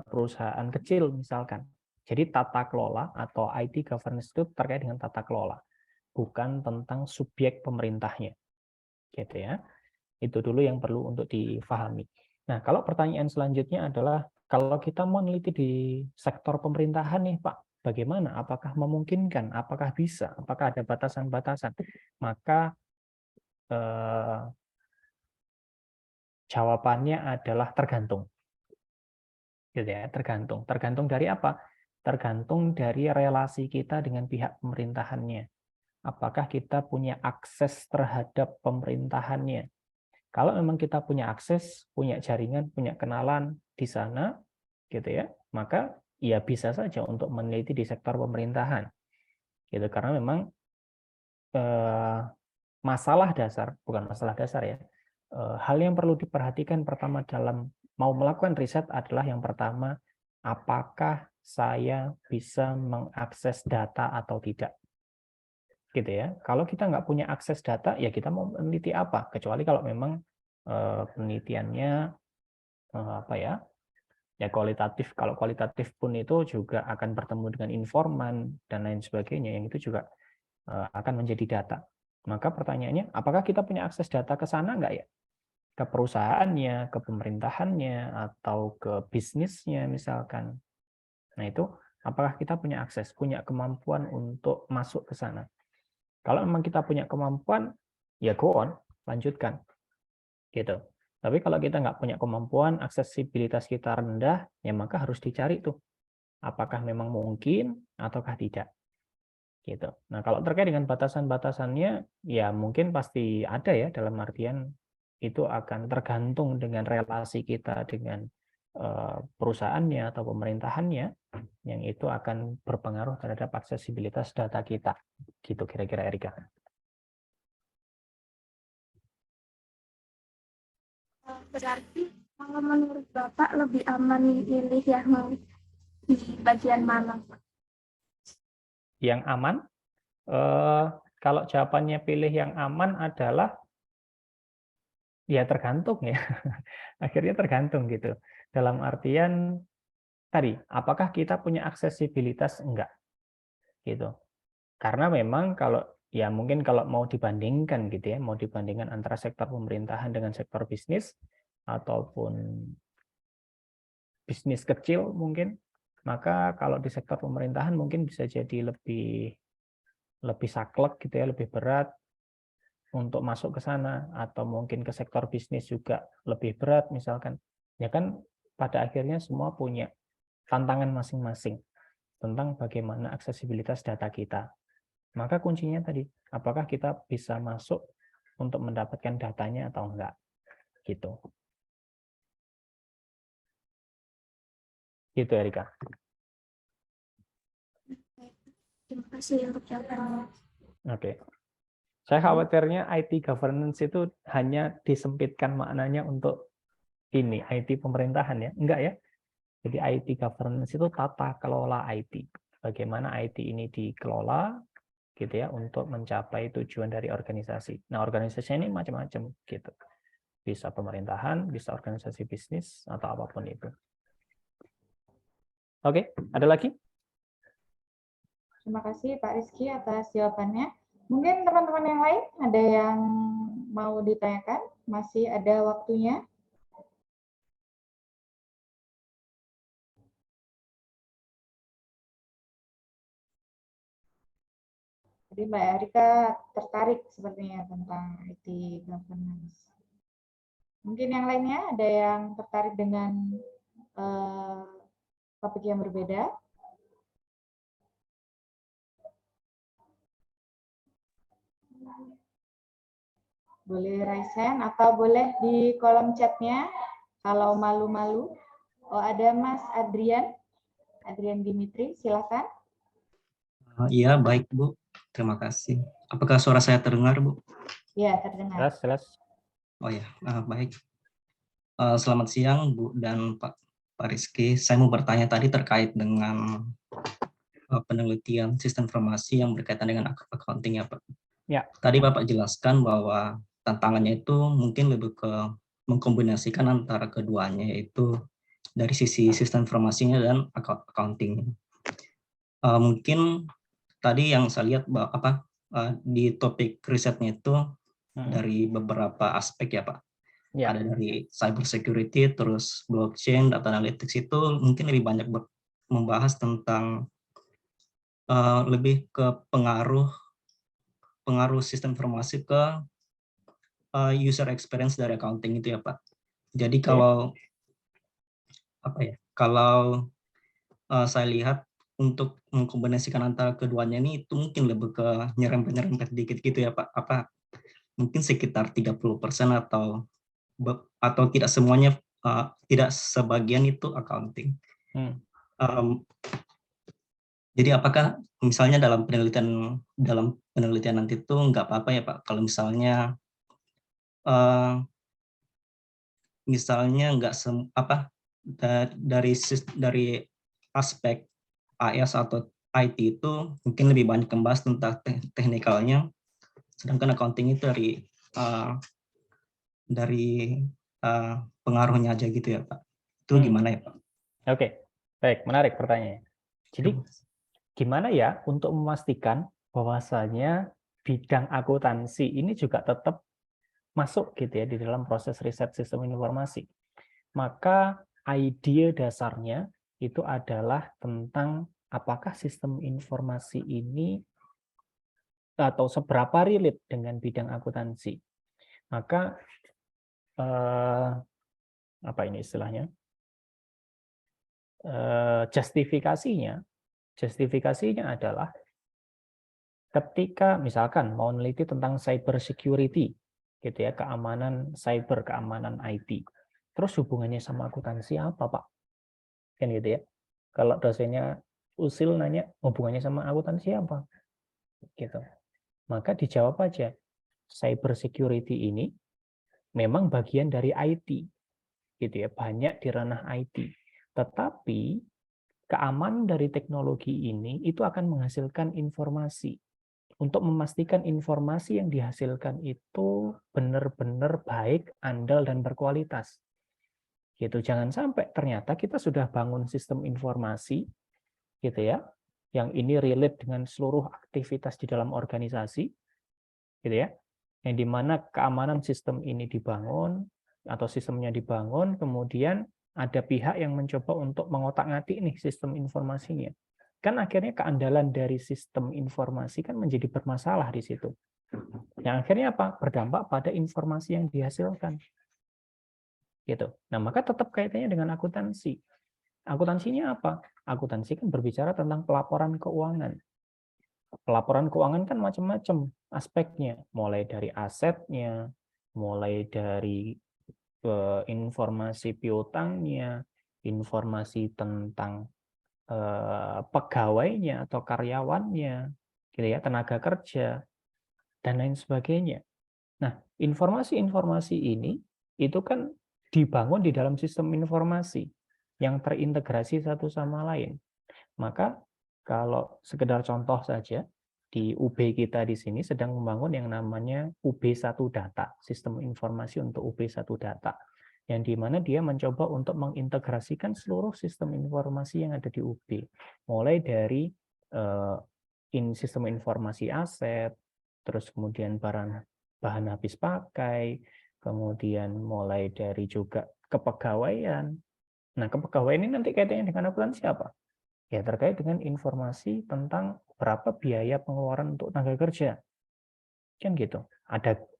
perusahaan kecil misalkan. Jadi tata kelola atau IT governance itu terkait dengan tata kelola, bukan tentang subjek pemerintahnya. Gitu ya. Itu dulu yang perlu untuk difahami. Nah, kalau pertanyaan selanjutnya adalah kalau kita mau meneliti di sektor pemerintahan nih, Pak, bagaimana? Apakah memungkinkan? Apakah bisa? Apakah ada batasan-batasan? Maka jawabannya adalah tergantung. Gitu ya, tergantung. Tergantung dari apa? Tergantung dari relasi kita dengan pihak pemerintahannya. Apakah kita punya akses terhadap pemerintahannya? Kalau memang kita punya akses, punya jaringan, punya kenalan di sana, gitu ya, maka ya bisa saja untuk meneliti di sektor pemerintahan, gitu. Karena memang masalah dasar, bukan masalah dasar ya, hal yang perlu diperhatikan pertama dalam mau melakukan riset adalah yang pertama, apakah saya bisa mengakses data atau tidak, gitu ya. Kalau kita nggak punya akses data, ya kita mau meneliti apa? Kecuali kalau memang penelitiannya apa ya kualitatif. Kalau kualitatif pun itu juga akan bertemu dengan informan dan lain sebagainya, yang itu juga akan menjadi data. Maka pertanyaannya, apakah kita punya akses data ke sana nggak ya? Ke perusahaannya, ke pemerintahannya, atau ke bisnisnya misalkan. Nah itu, apakah kita punya akses, punya kemampuan untuk masuk ke sana? Kalau memang kita punya kemampuan, ya go on, lanjutkan. Gitu. Tapi kalau kita nggak punya kemampuan, aksesibilitas kita rendah, ya maka harus dicari tuh, apakah memang mungkin ataukah tidak. Gitu. Nah, kalau terkait dengan batasan-batasannya, ya mungkin pasti ada ya, dalam artian itu akan tergantung dengan relasi kita dengan perusahaannya atau pemerintahannya, yang itu akan berpengaruh terhadap aksesibilitas data kita. Gitu kira-kira Erika. Berarti kalau menurut Bapak lebih aman pilih yang di bagian mana? Yang aman, kalau jawabannya pilih yang aman adalah ya tergantung ya. Akhirnya tergantung gitu. Dalam artian tadi, apakah kita punya aksesibilitas? Enggak. Gitu. Karena memang kalau ya mungkin kalau mau dibandingkan gitu ya, mau dibandingkan antara sektor pemerintahan dengan sektor bisnis ataupun bisnis kecil mungkin, maka kalau di sektor pemerintahan mungkin bisa jadi lebih saklek gitu ya, lebih berat untuk masuk ke sana, atau mungkin ke sektor bisnis juga lebih berat misalkan. Ya kan pada akhirnya semua punya tantangan masing-masing tentang bagaimana aksesibilitas data kita. Maka kuncinya tadi, apakah kita bisa masuk untuk mendapatkan datanya atau enggak. Gitu. Gitu Erika. Terima kasih untuk jawabannya. Oke. Saya khawatirnya IT governance itu hanya disempitkan maknanya untuk ini, IT pemerintahan ya. Enggak ya. Jadi IT governance itu tata kelola IT. Bagaimana IT ini dikelola gitu ya untuk mencapai tujuan dari organisasi. Nah, organisasi ini macam-macam gitu. Bisa pemerintahan, bisa organisasi bisnis atau apapun itu. Oke, ada lagi? Terima kasih Pak Rizky atas jawabannya. Mungkin teman-teman yang lain ada yang mau ditanyakan? Masih ada waktunya. Jadi Mbak Erika tertarik sepertinya tentang IT governance. Mungkin yang lainnya ada yang tertarik dengan topik yang berbeda. Boleh raise hand atau boleh di kolom chatnya kalau malu-malu. Oh, ada Mas Adrian Dimitri, silakan. Iya, baik Bu. Terima kasih. Apakah suara saya terdengar, Bu? Ya, terdengar. Jelas. Oh ya, baik. Selamat siang Bu dan Pak Rizky. Saya mau bertanya tadi terkait dengan penelitian sistem informasi yang berkaitan dengan accounting ya Pak. Ya. Tadi Bapak jelaskan bahwa tantangannya itu mungkin lebih ke mengkombinasikan antara keduanya, yaitu dari sisi sistem informasinya dan accounting. Mungkin tadi yang saya lihat di topik risetnya itu dari beberapa aspek ya Pak. Ya. Ada dari cyber security, terus blockchain, data analytics itu mungkin lebih banyak membahas tentang lebih ke pengaruh sistem informasi ke user experience dari accounting itu ya Pak. Jadi kalau saya lihat untuk mengkombinasikan antara keduanya ini itu mungkin lebih ke nyerempet dikit gitu ya Pak. Mungkin sekitar 30% atau tidak semuanya, tidak sebagian itu accounting. Jadi apakah misalnya dalam penelitian nanti itu nggak apa-apa ya Pak kalau misalnya nggak dari aspek AS atau IT itu mungkin lebih banyak membahas tentang teknikalnya, sedangkan accounting itu dari pengaruhnya aja gitu ya Pak. Itu gimana ya Pak? Oke, baik, menarik pertanyaannya. Jadi gimana ya untuk memastikan bahwasanya bidang akuntansi ini juga tetap masuk gitu ya di dalam proses riset sistem informasi. Maka ide dasarnya itu adalah tentang apakah sistem informasi ini atau seberapa relate dengan bidang akuntansi. Maka apa ini istilahnya? Justifikasinya adalah ketika misalkan mau meneliti tentang cyber security, gitu ya, keamanan cyber, keamanan IT. Terus hubungannya sama akuntansi apa, Pak? Kan gitu ya. Kalau dosennya usil nanya hubungannya sama akuntansi apa? Gitu. Maka dijawab aja, cyber security ini memang bagian dari IT. Gitu ya, banyak di ranah IT. Tetapi keamanan dari teknologi ini itu akan menghasilkan informasi. Untuk memastikan informasi yang dihasilkan itu benar-benar baik, andal, dan berkualitas. Gitu. Jangan sampai ternyata kita sudah bangun sistem informasi, gitu ya, yang ini relate dengan seluruh aktivitas di dalam organisasi, gitu ya, yang dimana keamanan sistem ini dibangun atau sistemnya dibangun, kemudian ada pihak yang mencoba untuk mengotak-ngatik nih sistem informasinya. Kan akhirnya keandalan dari sistem informasi kan menjadi bermasalah di situ. Yang akhirnya apa? Berdampak pada informasi yang dihasilkan. Gitu. Nah, maka tetap kaitannya dengan akuntansi. Akuntansinya apa? Akuntansi kan berbicara tentang pelaporan keuangan. Pelaporan keuangan kan macam-macam aspeknya, mulai dari asetnya, mulai dari informasi piutangnya, informasi tentang pegawainya atau karyawannya, gitu ya, tenaga kerja, dan lain sebagainya. Nah, informasi-informasi ini itu kan dibangun di dalam sistem informasi yang terintegrasi satu sama lain. Maka kalau sekedar contoh saja, di UB kita di sini sedang membangun yang namanya UB1 Data, sistem informasi untuk UB1 Data. yang dimana dia mencoba untuk mengintegrasikan seluruh sistem informasi yang ada di UB, mulai dari sistem informasi aset, terus kemudian bahan habis pakai, kemudian mulai dari juga kepegawaian. Nah, kepegawaian ini nanti kaitannya dengan akuntansi apa? Ya, terkait dengan informasi tentang berapa biaya pengeluaran untuk tenaga kerja. Kan gitu.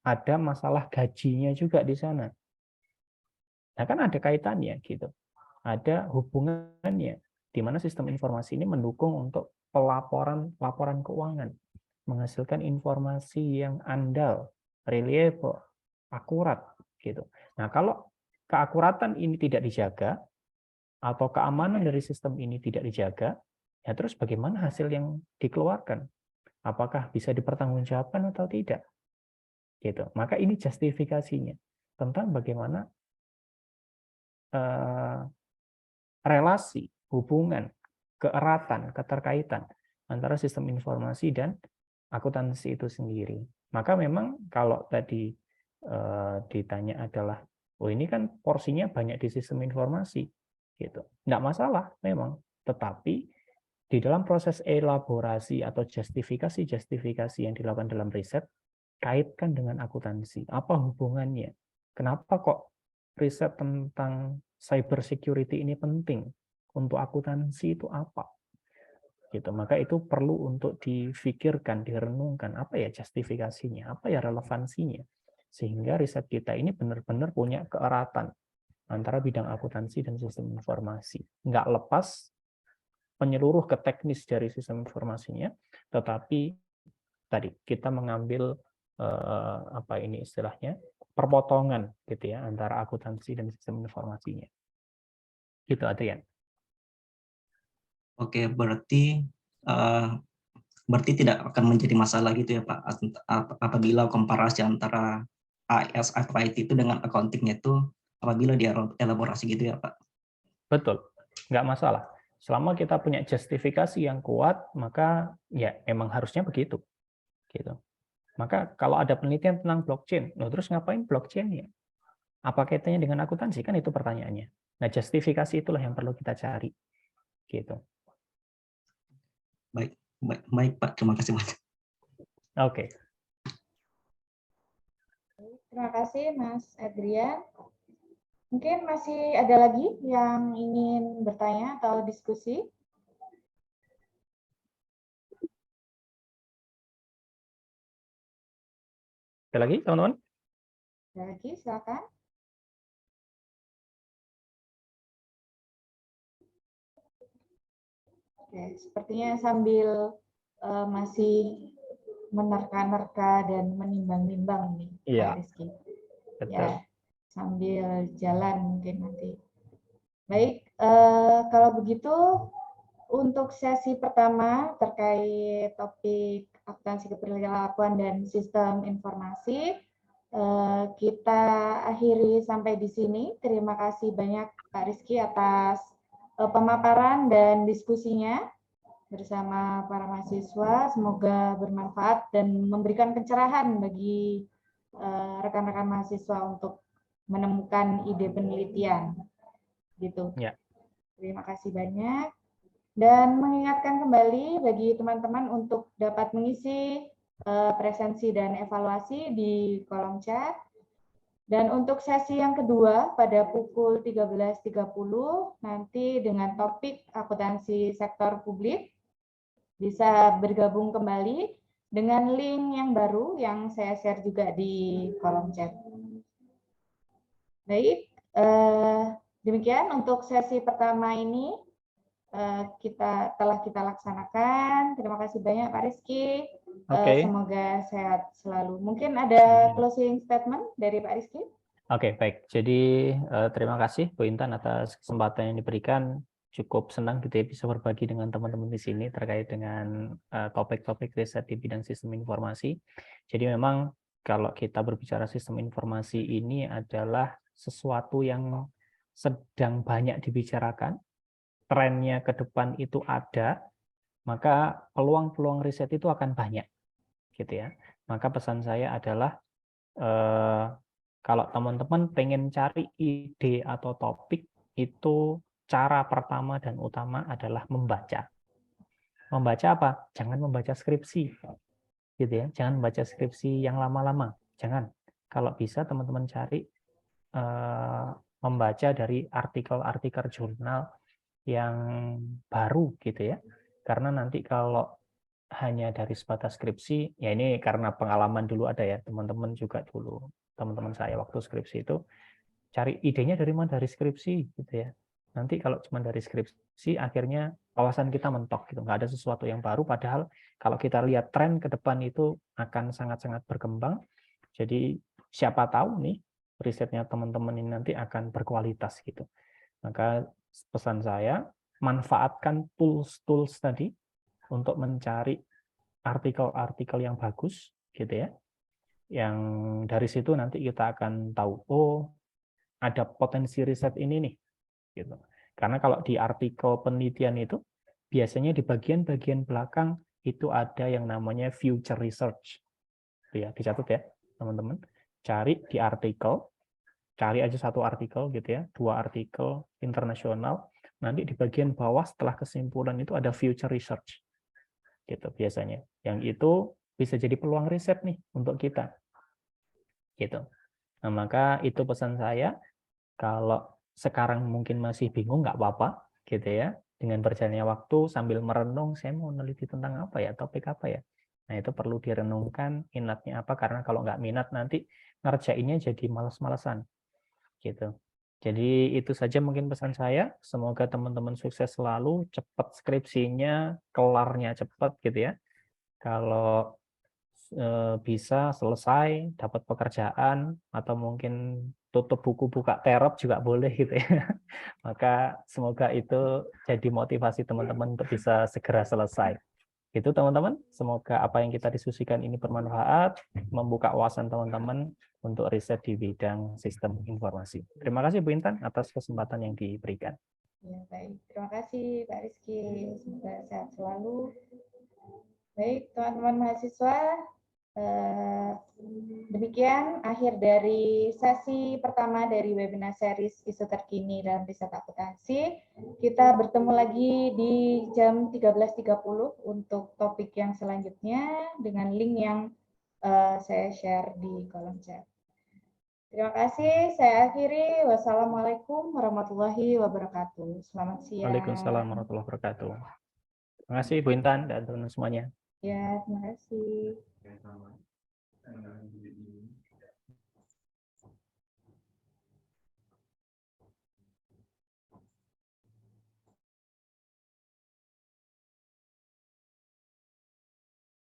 Ada masalah gajinya juga di sana. Nah, kan ada kaitannya gitu. Ada hubungannya di mana sistem informasi ini mendukung untuk laporan keuangan, menghasilkan informasi yang andal, reliable, akurat gitu. Nah, kalau keakuratan ini tidak dijaga atau keamanan dari sistem ini tidak dijaga, ya terus bagaimana hasil yang dikeluarkan? Apakah bisa dipertanggungjawabkan atau tidak? Gitu. Maka ini justifikasinya tentang bagaimana relasi, hubungan, keeratan, keterkaitan antara sistem informasi dan akuntansi itu sendiri. Maka memang kalau tadi ditanya adalah, oh ini kan porsinya banyak di sistem informasi, gitu. Nggak masalah memang, tetapi di dalam proses elaborasi atau justifikasi yang dilakukan dalam riset, kaitkan dengan akuntansi. Apa hubungannya? Kenapa kok riset tentang cyber security ini penting? Untuk akuntansi itu apa? Gitu. Maka itu perlu untuk difikirkan, direnungkan, apa ya justifikasinya, apa ya relevansinya. Sehingga riset kita ini benar-benar punya keeratan antara bidang akuntansi dan sistem informasi. Nggak lepas menyeluruh ke teknis dari sistem informasinya, tetapi tadi kita mengambil apa ini istilahnya perpotongan gitu ya antara akuntansi dan sistem informasinya. Gitu Adrian. Oke, berarti tidak akan menjadi masalah gitu ya Pak, apabila komparasi antara AS atau IT itu dengan accounting-nya itu apabila dielaborasi gitu ya Pak. Betul, nggak masalah. Selama kita punya justifikasi yang kuat, maka ya emang harusnya begitu. Gitu. Maka kalau ada penelitian tentang blockchain, terus ngapain blockchain-nya? Apa kaitannya dengan akuntansi? Kan itu pertanyaannya. Nah, justifikasi itulah yang perlu kita cari. Gitu. Baik Pak, terima kasih banyak. Oke. Terima kasih Mas Adrian. Mungkin masih ada lagi yang ingin bertanya atau diskusi? Ada lagi, teman-teman? Ada lagi, silakan. Oke, sepertinya sambil masih menerka-nerka dan menimbang-nimbang nih, Pak Rizky. Betul. Ya, sambil jalan mungkin nanti. Baik, kalau begitu untuk sesi pertama terkait topik akuntansi keperilakuan dan sistem informasi, kita akhiri sampai di sini. Terima kasih banyak Pak Rizky atas pemaparan dan diskusinya bersama para mahasiswa. Semoga bermanfaat dan memberikan pencerahan bagi rekan-rekan mahasiswa untuk menemukan ide penelitian. Gitu. Ya. Terima kasih banyak. Dan mengingatkan kembali bagi teman-teman untuk dapat mengisi presensi dan evaluasi di kolom chat. Dan untuk sesi yang kedua pada pukul 13.30 nanti dengan topik akuntansi sektor publik bisa bergabung kembali dengan link yang baru yang saya share juga di kolom chat. Baik, demikian untuk sesi pertama ini telah kita laksanakan. Terima kasih banyak Pak Rizky. Semoga sehat selalu. Mungkin ada closing statement dari Pak Rizky? Oke, baik. Jadi terima kasih Bu Intan atas kesempatan yang diberikan. Cukup senang gitu ya bisa berbagi dengan teman-teman di sini terkait dengan topik-topik riset di bidang sistem informasi. Jadi memang kalau kita berbicara sistem informasi ini adalah sesuatu yang sedang banyak dibicarakan, trennya ke depan itu ada, maka peluang-peluang riset itu akan banyak, gitu ya. Maka pesan saya adalah Kalau teman-teman pengen cari ide atau topik, itu cara pertama dan utama adalah membaca. Membaca apa? Jangan membaca skripsi, gitu ya. Jangan membaca skripsi yang lama-lama. Jangan. Kalau bisa teman-teman cari membaca dari artikel-artikel jurnal yang baru, gitu ya. Karena nanti kalau hanya dari sebatas skripsi, ya ini karena pengalaman dulu ada ya, teman-teman juga dulu, teman-teman saya waktu skripsi itu, cari idenya dari mana? Dari skripsi, gitu ya. Nanti kalau cuma dari skripsi, akhirnya wawasan kita mentok, gitu. Nggak ada sesuatu yang baru, padahal kalau kita lihat tren ke depan itu akan sangat-sangat berkembang, jadi siapa tahu nih, risetnya teman-teman ini nanti akan berkualitas, gitu. Maka pesan saya, manfaatkan tools-tools tadi, untuk mencari artikel-artikel yang bagus, gitu ya. Yang dari situ nanti kita akan tahu, oh ada potensi riset ini nih, gitu. Karena kalau di artikel penelitian itu biasanya di bagian-bagian belakang itu ada yang namanya future research, ya, dicatat ya teman-teman. Cari di artikel, cari aja satu artikel gitu ya, 2 artikel internasional. Nanti di bagian bawah setelah kesimpulan itu ada future research. Gitu biasanya. Yang itu bisa jadi peluang riset nih untuk kita. Gitu. Nah, maka itu pesan saya, kalau sekarang mungkin masih bingung nggak apa-apa gitu ya. Dengan berjalannya waktu sambil merenung, saya mau meneliti tentang apa ya, topik apa ya. Nah, itu perlu direnungkan minatnya apa, karena kalau nggak minat nanti ngerjainnya jadi malas-malasan. Gitu. Jadi itu saja mungkin pesan saya. Semoga teman-teman sukses selalu, cepat skripsinya, kelarnya cepat gitu ya. Kalau bisa selesai, dapat pekerjaan, atau mungkin tutup buku buka terop juga boleh gitu ya. Maka semoga itu jadi motivasi teman-teman untuk bisa segera selesai. Itu teman-teman, semoga apa yang kita diskusikan ini bermanfaat, membuka wawasan teman-teman untuk riset di bidang sistem informasi. Terima kasih Bu Intan atas kesempatan yang diberikan. Ya, baik. Terima kasih Pak Rizky. Semoga sehat selalu. Baik, teman-teman mahasiswa, demikian akhir dari sesi pertama dari webinar series isu terkini dalam riset akuntansi. Kita bertemu lagi di jam 13.30 untuk topik yang selanjutnya dengan link yang saya share di kolom chat. Terima kasih, saya akhiri. Wassalamualaikum warahmatullahi wabarakatuh. Selamat siang. Waalaikumsalam warahmatullahi wabarakatuh. Terima kasih Bu Intan dan teman-teman semuanya. Ya, terima kasih.